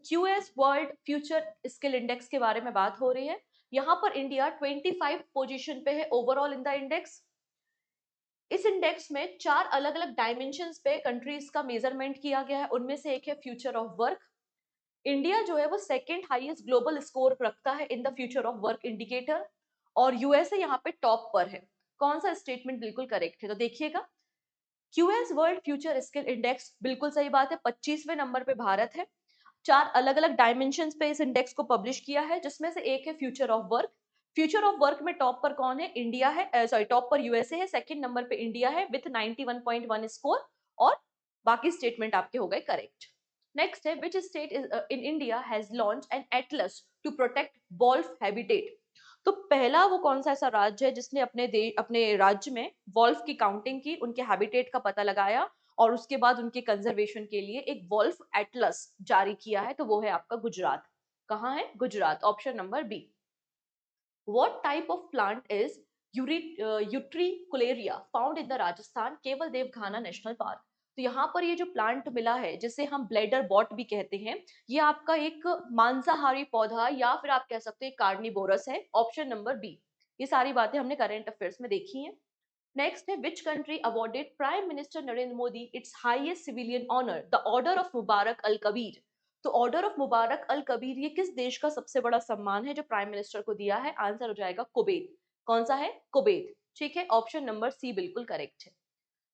QS world future skill index के बारे में बात हो रही है। यहाँ पर इंडिया 25 पोजीशन पे है ओवरऑल इन द इंडेक्स। इस इंडेक्स में 4 अलग अलग डायमेंशंस पे कंट्रीज का मेजरमेंट किया गया है। उनमें से एक है फ्यूचर ऑफ वर्क। इंडिया जो है वो सेकंड हाईएस्ट ग्लोबल स्कोर रखता है in the future of work indicator और यूएसए यहाँ पे टॉप पर है। कौन सा स्टेटमेंट बिल्कुल करेक्ट है? तो देखिएगा, QS world future skill index बिल्कुल सही बात है। 25वें नंबर पे भारत है। 4 अलग अलग डायमेंशंस पे इस इंडेक्स को पब्लिश किया है, जिसमें से एक है future of work. Future of work में टॉप पर कौन है? इंडिया है, सॉरी, टॉप पर यूएसए है, सेकंड नंबर पे इंडिया है विथ 91.1 स्कोर और बाकी स्टेटमेंट आपके हो गए करेक्ट। नेक्स्ट है, which state in India has launch an atlas to protect wolf habitat? तो पहला वो कौन सा ऐसा राज्य है जिसने अपने राज्य में वॉल्फ की काउंटिंग की, उनके हैबिटेट का पता लगाया और उसके बाद उनके कंजर्वेशन के लिए एक वॉल्फ एटलस जारी किया है? तो वो है आपका गुजरात। कहाँ है? Gujarat, option number B. What type of plant is Utricularia found in the Rajasthan Keola Deo Ghana national park? तो यहाँ पर ये जो प्लांट मिला है, जिसे हम ब्लेडर बॉट भी कहते हैं, ये आपका एक मांसाहारी पौधा या फिर आप कह सकते हैं कार्निवोरस है। Option number B. ये सारी बातें हमने करंट अफेयर्स में देखी हैं। नेक्स्ट है, which country awarded prime minister Narendra Modi its highest civilian honour the order of Mubarak al Kabeer? तो order of Mubarak al Kabeer ये किस देश का सबसे बड़ा सम्मान है जो प्राइम मिनिस्टर को दिया है? आंसर हो जाएगा कुवैत। कौन सा है? कुवैत। ठीक है, ऑप्शन नंबर सी बिल्कुल करेक्ट है।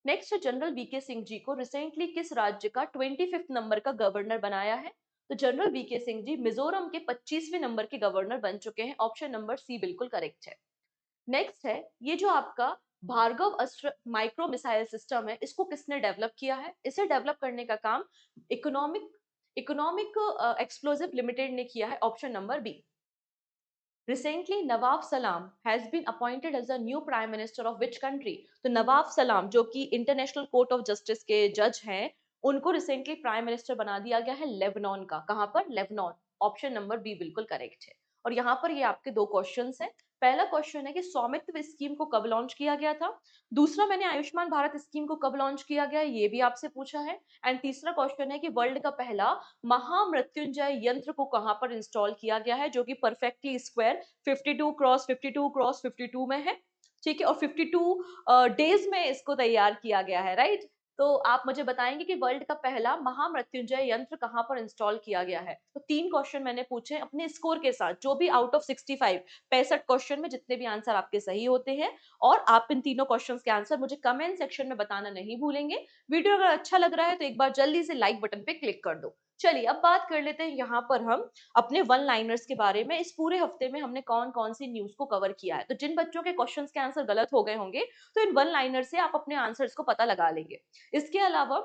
नेक्स्ट है, जनरल वीके सिंह जी को रिसेंटली किस राज्य का 25th नंबर का गवर्नर बनाया है? तो जनरल वीके सिंह जी मिजोरम के 25वें नंबर के गवर्नर बन चुके हैं। ऑप्शन नंबर सी बिल्कुल करेक्ट है। नेक्स्ट है, ये जो आपका Bhargava Astra micro missile system है, इसको किसने डेवलप किया है? इसे डेवलप करने का काम इकोनॉमिक इकोनॉमिक एक्सप्लोसिव लिमिटेड ने किया है। Option number B. Recently Nawaf Salam has been appointed as a new prime minister of which country? तो नवाब सलाम जो कि इंटरनेशनल कोर्ट ऑफ जस्टिस के जज हैं, उनको रिसेंटली प्राइम मिनिस्टर बना दिया गया है लेबनान का। कहां पर? लेबनान। ऑप्शन नंबर बी बिल्कुल करेक्ट है। और यहाँ पर ये आपके दो क्वेश्चंस हैं। पहला क्वेश्चन है कि स्वामित्व स्कीम को कब लॉन्च किया गया था? दूसरा, मैंने आयुष्मान भारत स्कीम को कब लॉन्च किया गया, ये भी आपसे पूछा है। एंड तीसरा क्वेश्चन है कि वर्ल्ड का पहला महामृत्युंजय यंत्र को कहां पर इंस्टॉल किया गया है, जो कि परफेक्टली स्क्वायर 52x52x52 में है। ठीक है, और 52 डेज में इसको तैयार किया गया है, राइट? तो आप मुझे बताएंगे कि वर्ल्ड का पहला महामृत्युंजय यंत्र कहाँ पर इंस्टॉल किया गया है? तो 3 क्वेश्चन मैंने पूछे अपने स्कोर के साथ, जो भी आउट ऑफ 65 65 क्वेश्चन में जितने भी आंसर आपके सही होते हैं, और आप इन तीनों क्वेश्चंस के आंसर मुझे कमेंट सेक्शन में बताना नहीं भूलेंगे। वीडियो अगर अच्छा लग रहा है तो एक बार जल्दी से लाइक बटन पे क्लिक कर दो। चलिए अब बात कर लेते हैं यहाँ पर हम अपने वन लाइनर्स के बारे में। इस पूरे हफ्ते में हमने कौन कौन सी न्यूज को कवर किया है, तो जिन बच्चों के क्वेश्चंस के आंसर गलत हो गए होंगे तो इन वन लाइनर से आप अपने आंसर्स को पता लगा लेंगे। इसके अलावा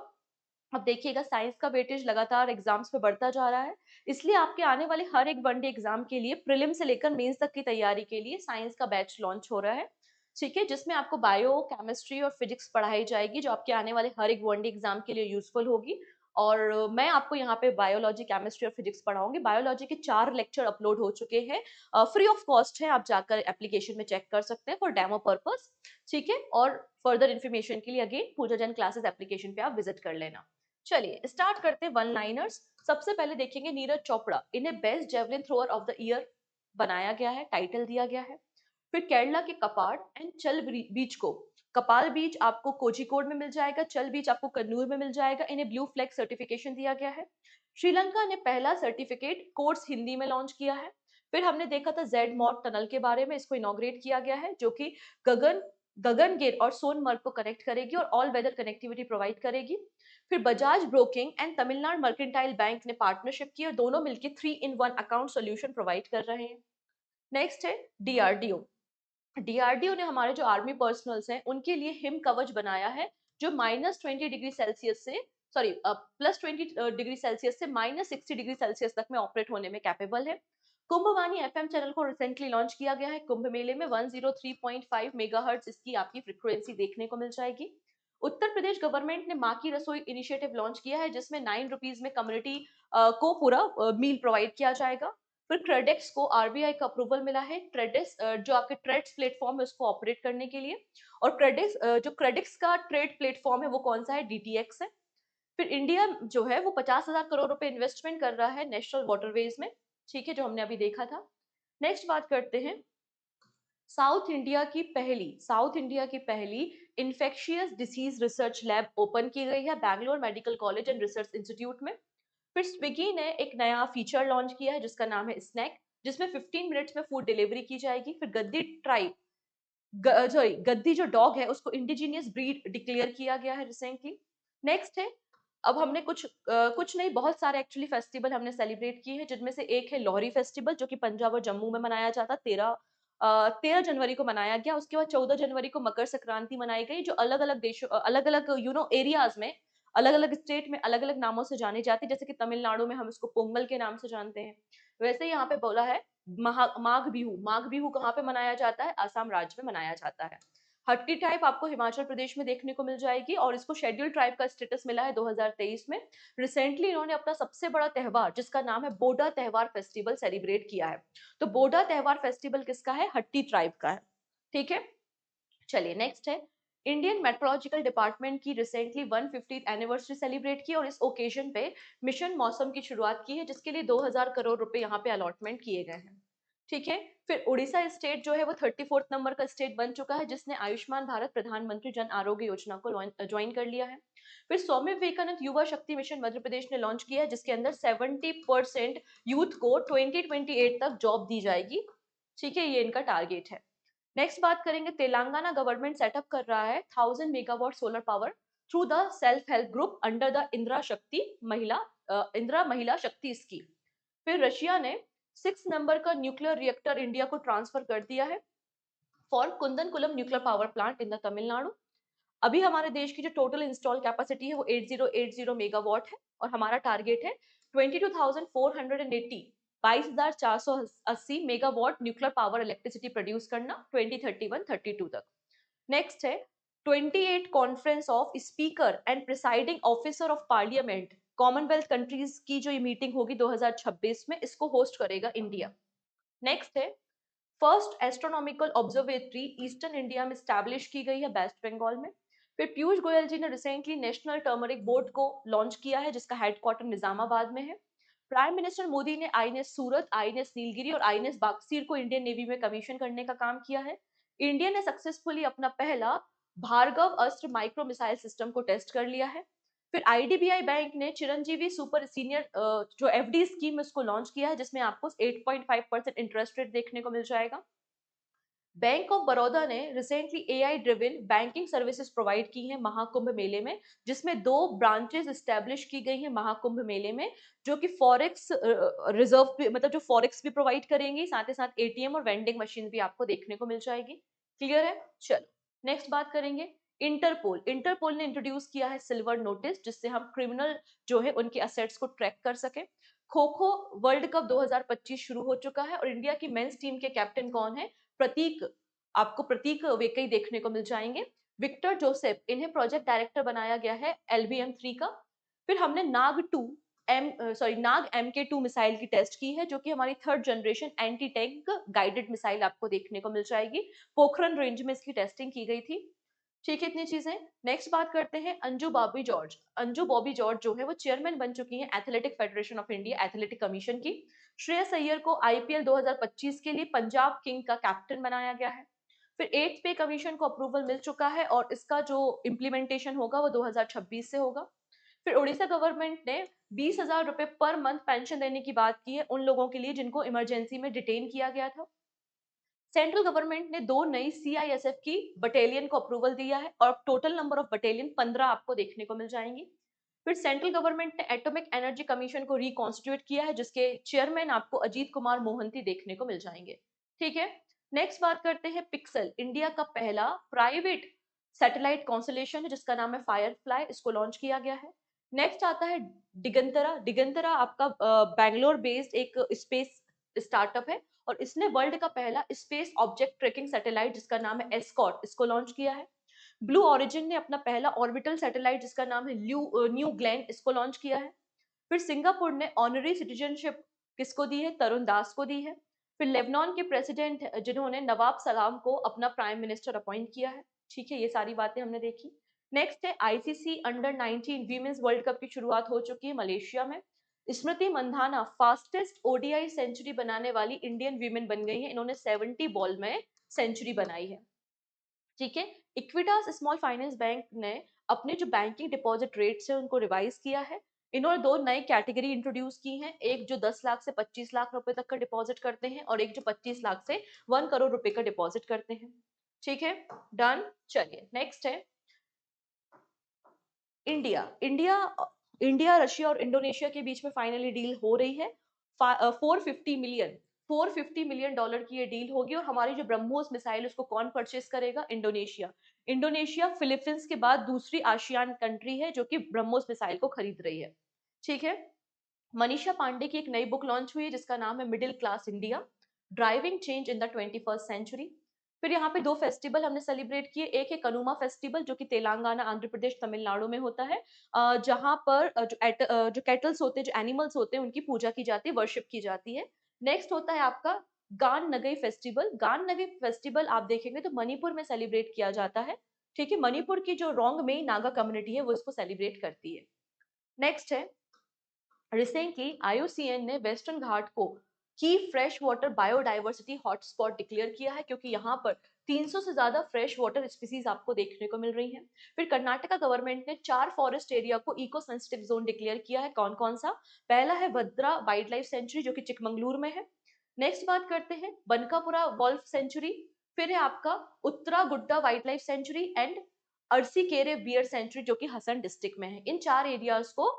अब देखिएगा, साइंस का वेटेज लगातार एग्जाम्स पे बढ़ता जा रहा है, इसलिए आपके आने वाले हर एक वनडे एग्जाम के लिए, प्रीलिम से लेकर मेंस तक की तैयारी के लिए साइंस का बैच लॉन्च हो रहा है। ठीक है, जिसमें आपको बायो, केमिस्ट्री और फिजिक्स पढ़ाई जाएगी, जो आपके आने वाले हर एक वनडे एग्जाम के लिए यूजफुल होगी। और मैं आपको यहाँ पे बायोलॉजी, केमिस्ट्री और फिजिक्स पढ़ाऊंगी। बायोलॉजी के 4 लेक्चर अपलोड हो चुके हैं, फ्री ऑफ कॉस्ट है, आप जाकर एप्लीकेशन में चेक कर सकते हैं फॉर डेमो पर्पस। ठीक है, और फर्दर इन्फॉर्मेशन के लिए अगेन पूजा जैन क्लासेस एप्लीकेशन पे आप विजिट कर लेना। चलिए स्टार्ट करते हैं वन लाइनर्स। सबसे पहले देखेंगे नीरज चोपड़ा, इन्हें best javelin thrower of the year बनाया गया है, टाइटल दिया गया है। फिर केरला के कपाट एंड चल बीच को, कपाल बीच आपको कोझिकोड में मिल जाएगा, चल बीच आपको कन्नूर में मिल जाएगा, इन्हें ब्लू फ्लैग सर्टिफिकेशन दिया गया है। श्रीलंका ने पहला सर्टिफिकेट कोर्स हिंदी में लॉन्च किया है। फिर हमने देखा था जेड मॉड टनल के बारे में, इसको इनॉग्रेट किया गया है, जो कि गगन गगनगिर और सोनमर्ग को कनेक्ट करेगी और ऑल वेदर कनेक्टिविटी प्रोवाइड करेगी। फिर Bajaj broking and Tamil Nadu mercantile bank ने पार्टनरशिप की और दोनों मिलकर 3 in 1 अकाउंट सोल्यूशन प्रोवाइड कर रहे हैं। नेक्स्ट है डीआरडीओ। डीआरडीओ ने हमारे जो आर्मी पर्सनल्स हैं उनके लिए हिम कवच बनाया है, जो -20 डिग्री सेल्सियस से, सॉरी +20 डिग्री सेल्सियस से -60 डिग्री सेल्सियस तक में ऑपरेट होने में कैपेबल है। कुंभवानी एफएम चैनल को रिसेंटली लॉन्च किया गया है। कुंभ मेले में 103.5 मेगाहर्ट्ज इसकी आपकी फ्रीक्वेंसी देखने को मिल जाएगी। उत्तर प्रदेश गवर्नमेंट ने माँ की रसोई इनिशिएटिव लॉन्च किया है, जिसमें 9 रुपीज में कम्युनिटी को पूरा मील प्रोवाइड किया जाएगा। फिर क्रेडेक्स को आरबीआई का अप्रूवल मिला है, क्रेडेक्स जो आपके ट्रेड्स प्लेटफॉर्म है उसको ऑपरेट करने के लिए। और क्रेडेक्स जो क्रेडेक्स का ट्रेड प्लेटफॉर्म है वो कौन सा है? डीटीएक्स है। फिर इंडिया जो है वो 50,000 करोड़ रुपए इन्वेस्टमेंट कर रहा है नेशनल वाटरवेज में। ठीक है, जो हमने अभी देखा था। नेक्स्ट बात करते हैं, साउथ इंडिया की पहली infectious disease research lab open की गई है Bangalore medical college and research institute में। फिर स्विगी ने एक नया फीचर लॉन्च किया है जिसका नाम है स्नैक, जिसमें 15 मिनट्स में फूड डिलीवरी की जाएगी। फिर गद्दी जो डॉग है उसको इंडिजीनियस ब्रीड डिक्लेयर किया गया है रिसेंटली। नेक्स्ट है, अब हमने कुछ नहीं, बहुत सारे एक्चुअली फेस्टिवल हमने सेलिब्रेट किए हैं, जिनमें से एक है लोहरी फेस्टिवल, जो कि पंजाब और जम्मू में मनाया जाता। 13 जनवरी को मनाया गया। उसके बाद 14 जनवरी को मकर संक्रांति मनाई गई, जो अलग अलग देशों, अलग अलग एरियाज में, अलग अलग स्टेट में अलग अलग नामों से जानी जाती है। जैसे कि तमिलनाडु में हम इसको पोंगल के नाम से जानते हैं, वैसे ही यहाँ पे बोला है माघ बिहू कहाँ पे मनाया जाता है? आसाम राज्य में मनाया जाता है। हट्टी ट्राइब आपको हिमाचल प्रदेश में देखने को मिल जाएगी, और इसको शेड्यूल ट्राइब का स्टेटस मिला है 2023 में। रिसेंटली इन्होंने अपना सबसे बड़ा त्योहार, जिसका नाम है बोडा त्योहार फेस्टिवल, सेलिब्रेट किया है। तो बोडा त्योहार फेस्टिवल किसका है? हट्टी ट्राइब का है। ठीक है, चलिए नेक्स्ट है, इंडियन मेट्रोलॉजिकल डिपार्टमेंट की रिसेंटली 150th एनिवर्सरी सेलिब्रेट की, और इस ओकेजन पे मिशन मौसम की शुरुआत की है, जिसके लिए 2000 करोड़ रुपए यहाँ पे अलॉटमेंट किए गए हैं। ठीक है, फिर उड़ीसा स्टेट जो है वो 34th नंबर का स्टेट बन चुका है, जिसने आयुष्मान भारत प्रधानमंत्री जन आरोग्य योजना को ज्वाइन कर लिया है। फिर स्वामी विवेकानंद युवा शक्ति मिशन मध्य प्रदेश ने लॉन्च किया है, जिसके अंदर 70% यूथ को 2028 तक जॉब दी जाएगी। ठीक है, ये इनका टारगेट है। नेक्स्ट बात करेंगे, तेलंगाना गवर्नमेंट सेटअप कर रहा है 1000 megawatt solar power through the self help group under the Indira Mahila Shakti scheme. फिर रशिया ने 6 नंबर का न्यूक्लियर रिएक्टर इंडिया को ट्रांसफर कर दिया है for Kudankulam nuclear power plant in the Tamil Nadu. अभी हमारे देश की जो टोटल इंस्टॉल कैपेसिटी है वो 8080 मेगावाट है, और हमारा टारगेट है 22,480 22,480 megawatt nuclear power electricity produce करना 2031-32 तक। नेक्स्ट है, 28 conference of speaker and presiding officer of parliament Commonwealth countries की जो ये मीटिंग होगी 2026 में, इसको होस्ट करेगा इंडिया। नेक्स्ट है, first astronomical observatory eastern India में स्टैब्लिश की गई है वेस्ट बंगाल में। फिर पीयूष गोयल जी ने रिसेंटली नेशनल टर्मरिक बोर्ड को लॉन्च किया है, जिसका हेडक्वार्टर निजामाबाद में है। प्राइम मिनिस्टर मोदी ने आईएनएस सूरत, आईएनएस नीलगिरी और आईएनएस बागसीर को इंडियन नेवी में कमीशन करने का काम किया है। इंडिया ने सक्सेसफुली अपना पहला Bhargava Astra micro missile system को टेस्ट कर लिया है। फिर आईडीबीआई बैंक ने चिरंजीवी सुपर सीनियर जो एफडी स्कीम उसको लॉन्च किया है, जिसमें आपको 8.5% इंटरेस्ट रेट देखने को मिल जाएगा। बैंक ऑफ बड़ौदा ने recently AI driven banking services provide की हैं महाकुंभ मेले में, जिसमें 2 ब्रांचेस एस्टेब्लिश की गई हैं महाकुंभ मेले में, जो कि फॉरेक्स रिजर्व भी, मतलब जो फॉरेक्स भी प्रोवाइड करेंगी, साथ ही साथ एटीएम और वेंडिंग मशीन भी आपको देखने को मिल जाएगी। क्लियर है? चलो नेक्स्ट बात करेंगे। इंटरपोल इंटरपोल ने इंट्रोड्यूस किया है सिल्वर नोटिस, जिससे हम क्रिमिनल जो है उनके असेट्स को ट्रैक कर सके। खो खो वर्ल्ड कप 2025 शुरू हो चुका है और इंडिया की मेंस टीम के कैप्टन कौन है? प्रतीक। आपको प्रतीक वेकई देखने को मिल जाएंगे। विक्टर जोसेफ, इन्हें प्रोजेक्ट डायरेक्टर बनाया गया है LBM-3 का। फिर हमने नाग MK2 मिसाइल की टेस्ट की है, जो कि हमारी 3rd generation anti tank guided missile आपको देखने को मिल जाएगी। पोखरन रेंज में इसकी टेस्टिंग की गई थी। ठीक है, इतनी चीजें। नेक्स्ट बात करते हैं अंजू बॉबी जॉर्ज। अंजू बॉबी जॉर्ज जो है वो चेयरमैन बन चुकी हैं athletic federation of India, athletic commission की। श्रेयस अय्यर को आईपीएल 2025 के लिए पंजाब किंग का कैप्टन बनाया गया है। फिर 8th पे कमीशन को अप्रूवल मिल चुका है और इसका जो इम्प्लीमेंटेशन होगा वो 2026 से होगा। फिर उड़ीसा गवर्नमेंट ने 20,000 रुपए पर मंथ पेंशन देने की बात की है उन लोगों के लिए जिनको इमरजेंसी में डिटेन किया गया था। सेंट्रल गवर्नमेंट ने 2 नई सीआईएसएफ की बटालियन को अप्रूवल दिया है और टोटल नंबर ऑफ बटालियन 15 आपको देखने को मिल जाएंगी। फिर सेंट्रल गवर्नमेंट ने एटॉमिक एनर्जी कमीशन को रिकॉन्स्टिट्यूट किया है, जिसके चेयरमैन आपको अजीत कुमार मोहंती देखने को मिल जाएंगे। ठीक है, नेक्स्ट बात करते हैं पिक्सल। इंडिया का पहला प्राइवेट सैटेलाइट कॉन्स्टलेशन है जिसका नाम है फायरफ्लाई, इसको लॉन्च किया गया है। नेक्स्ट आता है दिगंतरा। दिगंतरा आपका बैंगलोर बेस्ड एक स्पेस स्टार्टअप है और इसने वर्ल्ड का पहला स्पेस ऑब्जेक्ट ट्रैकिंग सैटेलाइट जिसका नाम है एस्कॉट, इसको लॉन्च किया है। ब्लू ओरिजिन ने अपना पहला ऑर्बिटल सैटेलाइट जिसका नाम है न्यू ग्लैंड, इसको लॉन्च किया है। फिर सिंगापुर ने ऑनरी सिटीजनशिप किसको दी है? तरुण दास को दी है। फिर लेबनान के प्रेसिडेंट जिन्होंने नवाब सलाम को अपना प्राइम मिनिस्टर अपॉइंट किया है। ठीक है, ये सारी बातें हमने देखी। नेक्स्ट है ICC under 19 women's world cup की शुरुआत हो चुकी है मलेशिया में। Smriti Mandhana fastest ODI century बनाने वाली इंडियन वीमेन बन गई है, इन्होंने 70 बॉल में सेंचुरी बनाई है। ठीक है, इक्विटास स्मॉल फाइनेंस बैंक ने अपने जो बैंकिंग डिपॉजिट रेट्स है उनको रिवाइज किया है। इन्होंने 2 नई कैटेगरी इंट्रोड्यूस की हैं, एक जो 10 लाख से 25 लाख रुपए तक का डिपॉजिट करते हैं और एक जो 25 लाख से 1 करोड़ रुपए का डिपॉजिट करते हैं। ठीक है, डन। चलिए नेक्स्ट है इंडिया। इंडिया रशिया और इंडोनेशिया के बीच में फाइनली डील हो रही है। 450 मिलियन डॉलर की ये डील होगी और हमारी जो ब्रह्मोस मिसाइल उसको कौन परचेस करेगा? इंडोनेशिया। इंडोनेशिया फिलीपींस के बाद दूसरी आसियान कंट्री है जो कि ब्रह्मोस मिसाइल को खरीद रही है। ठीक है, मनीषा पांडे की एक नई बुक लॉन्च हुई है जिसका नाम है middle class India, driving change in the 21st century. फिर यहाँ पे 2 फेस्टिवल हमने सेलिब्रेट किए। एक है कनुमा फेस्टिवल जो कि तेलंगाना, आंध्र प्रदेश, तमिलनाडु में होता है, जहाँ पर जो कैटल्स होते हैं, जो एनिमल्स होते हैं, उनकी पूजा की जाती है, वर्शिप की जाती है। नेक्स्ट होता है आपका गान नगई फेस्टिवल। गान नगई फेस्टिवल आप देखेंगे तो मणिपुर में सेलिब्रेट किया जाता है। ठीक है, मणिपुर की जो रोंग में नागा कम्युनिटी है वो इसको सेलिब्रेट करती है। नेक्स्ट है रिसेंटली आईयूसीएन ने वेस्टर्न घाट को की fresh water biodiversity hotspot declare किया है, क्योंकि यहाँ पर 300 से ज्यादा फ्रेश वाटर स्पीसीज आपको देखने को मिल रही हैं। फिर कर्नाटका गवर्नमेंट ने 4 फॉरेस्ट एरिया को इको सेंसिटिव जोन डिक्लेयर किया है। कौन कौन सा? पहला है भद्रा वाइल्ड लाइफ सेंचुरी जो कि चिकमंगलूर में है। नेक्स्ट बात करते हैं बनकापुरा वॉल्फ सेंचुरी। फिर है आपका Uttara Gudda wildlife sanctuary and Arsikere bear sanctuary जो कि हसन डिस्ट्रिक्ट में है। इन 4 एरियाज को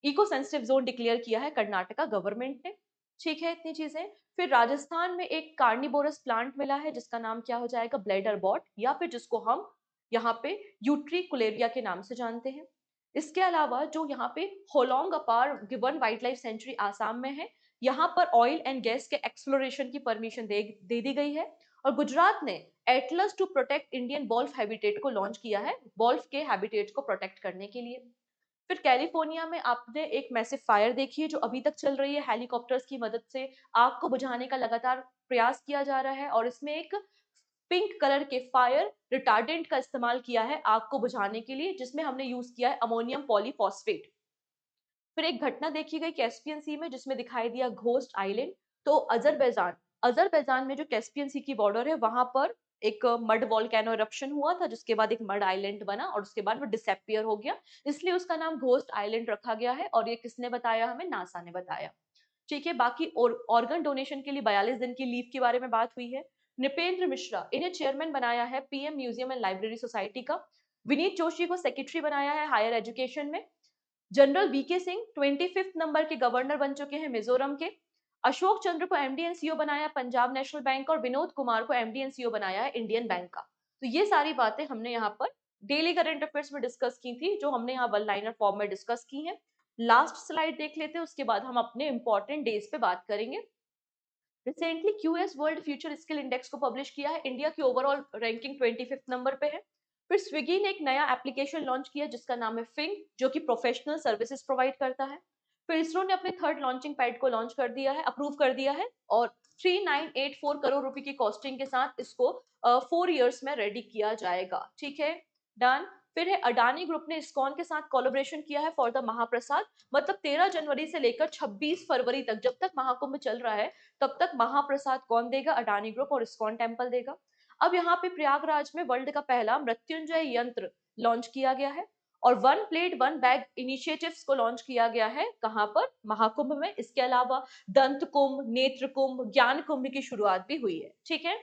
इको सेंसिटिव जोन डिक्लेयर किया है कर्नाटका गवर्नमेंट ने। ठीक है, इतनी चीजें। फिर राजस्थान में एक कार्निवोरस प्लांट मिला है जिसका नाम क्या हो जाएगा? ब्लेडर बॉट, या फिर जिसको हम यहाँ पे यूट्रिकुलेरिया के नाम से जानते हैं। इसके अलावा जो यहाँ पे होलोंग अपार गिवन वाइल्ड लाइफ सेंचुरी आसाम में है, यहाँ पर ऑयल एंड गैस के एक्सप्लोरेशन की परमिशन दे दी गई है। और गुजरात ने atlas to protect Indian wolf habitat को लॉन्च किया है, वॉल्फ के हैबिटेट को प्रोटेक्ट करने के लिए। फिर कैलिफोर्निया में आपने एक मैसिव फायर देखी है जो अभी तक चल रही है। हेलीकॉप्टर्स की मदद से आग को बुझाने का लगातार प्रयास किया जा रहा है और इसमें एक पिंक कलर के फायर रिटार्डेंट का इस्तेमाल किया है आग को बुझाने के लिए, जिसमें हमने यूज किया है अमोनियम पॉलीफॉस्फेट। फिर एक घटना देखी गई कैस्पियन सी में जिसमें दिखाई दिया घोस्ट आइलैंड। तो अजरबैजान अजरबैजान में जो कैस्पियन सी की बॉर्डर है वहां पर एक मड वॉल्केनो इरप्शन हुआ था, जिसके बाद एक मड आइलैंड बना और उसके बाद वो डिसअपियर हो गया, इसलिए उसका नाम घोस्ट आइलैंड रखा गया है। और ये किसने बताया हमें? नासा ने बताया। ठीक है, बाकी ऑर्गन डोनेशन के लिए 42 दिन की लीव के बारे में बात हुई है। नृपेंद्र मिश्रा, इन्हें चेयरमैन बनाया है PM museum and library society का। विनीत जोशी को सेक्रेटरी बनाया है हायर एजुकेशन में। General VK Singh 25th number के गवर्नर बन चुके हैं मिजोरम के। अशोक चंद्र को एमडी एंड सीईओ बनाया पंजाब नेशनल बैंक का, और विनोद कुमार को एमडी एंड सीईओ बनाया है इंडियन बैंक का। तो ये सारी बातें हमने यहाँ पर डेली करंट अफेयर्स में डिस्कस की थी, जो हमने यहाँ वन लाइनर फॉर्म में डिस्कस की है। लास्ट स्लाइड देख लेते हैं, उसके बाद हम अपने इंपॉर्टेंट डेज पे बात करेंगे। Recently QS world future skill index को पब्लिश किया है, इंडिया की ओवरऑल रैंकिंग 25th नंबर पे है। फिर स्विगी ने एक नया एप्लीकेशन लॉन्च किया जिसका नाम है फिंग, जो कि प्रोफेशनल सर्विसेज प्रोवाइड करता है। फिर इसरो ने अपने थर्ड लॉन्चिंग पैड को लॉन्च कर दिया है, अप्रूव कर दिया है, और 3984 करोड़ रुपए की कॉस्टिंग के साथ इसको 4 इयर्स में रेडी किया जाएगा। ठीक है, डन। फिर है अडानी ग्रुप ने इस्कॉन के साथ कोलैबोरेशन किया है फॉर द महाप्रसाद, मतलब 13 जनवरी से लेकर 26 फरवरी तक, जब तक महाकुंभ चल रहा है तब तक महाप्रसाद कौन देगा? अडानी ग्रुप और इस्कॉन टेम्पल देगा। अब यहाँ पे प्रयागराज में वर्ल्ड का पहला मृत्युंजय यंत्र लॉन्च किया गया है, और one plate one bag initiatives को लॉन्च किया गया है। कहाँ पर? महाकुंभ में। इसके अलावा दंत कुंभ, नेत्र कुंभ, ज्ञान कुंभ की शुरुआत भी हुई है। ठीक है,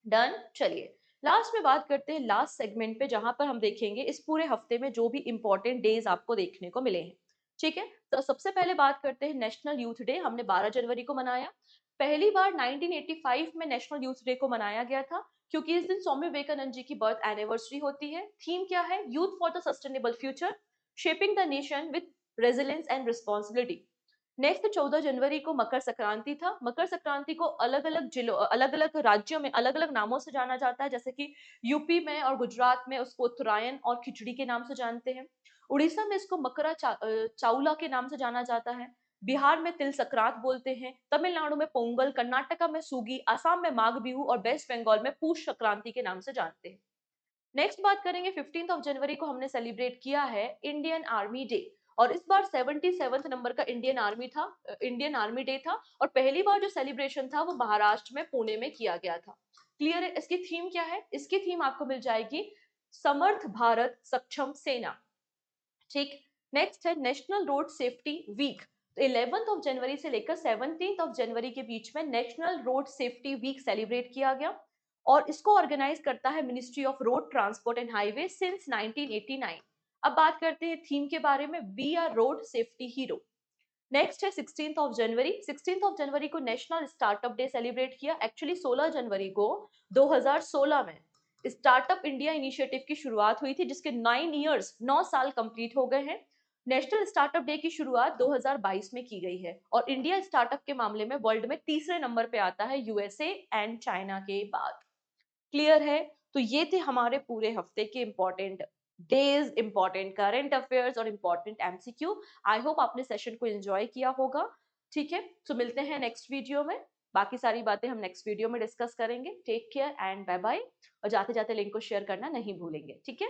डन। चलिए लास्ट में बात करते हैं, लास्ट सेगमेंट पे, जहां पर हम देखेंगे इस पूरे हफ्ते में जो भी इंपॉर्टेंट डेज आपको देखने को मिले हैं। ठीक है, तो सबसे पहले बात करते हैं नेशनल यूथ डे। हमने 12 जनवरी को मनाया। पहली बार 1985 में नेशनल यूथ डे को मनाया गया था, क्योंकि इस दिन स्वामी विवेकानंद जी की बर्थ एनिवर्सरी होती है। थीम क्या है? Youth for the sustainable future, shaping the nation with resilience and responsibility. Next 14 जनवरी को मकर संक्रांति था। मकर संक्रांति को अलग अलग जिलों, अलग अलग राज्यों में अलग अलग नामों से जाना जाता है, जैसे कि यूपी में और गुजरात में उसको उत्तरायण और खिचड़ी के नाम से जानते हैं। उड़ीसा में इसको चाउला के नाम से जाना जाता है। बिहार में तिल संक्रांत बोलते हैं। तमिलनाडु में पोंगल, कर्नाटका में सूगी, असम में माघ बिहू और वेस्ट बंगाल में पूष संक्रांति के नाम से जानते हैं। नेक्स्ट बात करेंगे, 15 जनवरी को हमने सेलिब्रेट किया है इंडियन आर्मी डे, और इस बार 77th नंबर का इंडियन आर्मी डे था, और पहली बार जो सेलिब्रेशन था वो महाराष्ट्र में पुणे में किया गया था। क्लियर है? इसकी थीम क्या है? इसकी थीम आपको मिल जाएगी समर्थ भारत सक्षम सेना। ठीक। नेक्स्ट है नेशनल रोड सेफ्टी वीक। तो 11 जनवरी से लेकर 17 जनवरी के बीच में national road safety week celebrate किया गया, और इसको ऑर्गेनाइज करता है ministry of road transport and highway since 1989। अब बात करते हैं थीम के बारे में, we are road safety hero. Next है 16 जनवरी को नेशनल स्टार्टअप डे सेलिब्रेट किया। एक्चुअली 16 जनवरी को 2016 में स्टार्टअप इंडिया इनिशिएटिव की शुरुआत हुई थी, जिसके 9 साल कंप्लीट हो गए हैं। नेशनल स्टार्टअप डे की शुरुआत 2022 में की गई है, और इंडिया स्टार्टअप के मामले में वर्ल्ड में तीसरे नंबर पे आता है, यूएसए एंड चाइना के बाद। क्लियर है? तो ये थे हमारे पूरे हफ्ते के important days, important current affairs और इंपॉर्टेंट एमसीक्यू। आई होप आपने सेशन को एंजॉय किया होगा। ठीक है, तो मिलते हैं नेक्स्ट वीडियो में। बाकी सारी बातें हम नेक्स्ट वीडियो में डिस्कस करेंगे। Take care and bye bye. और जाते जाते लिंक को शेयर करना नहीं भूलेंगे। ठीक है।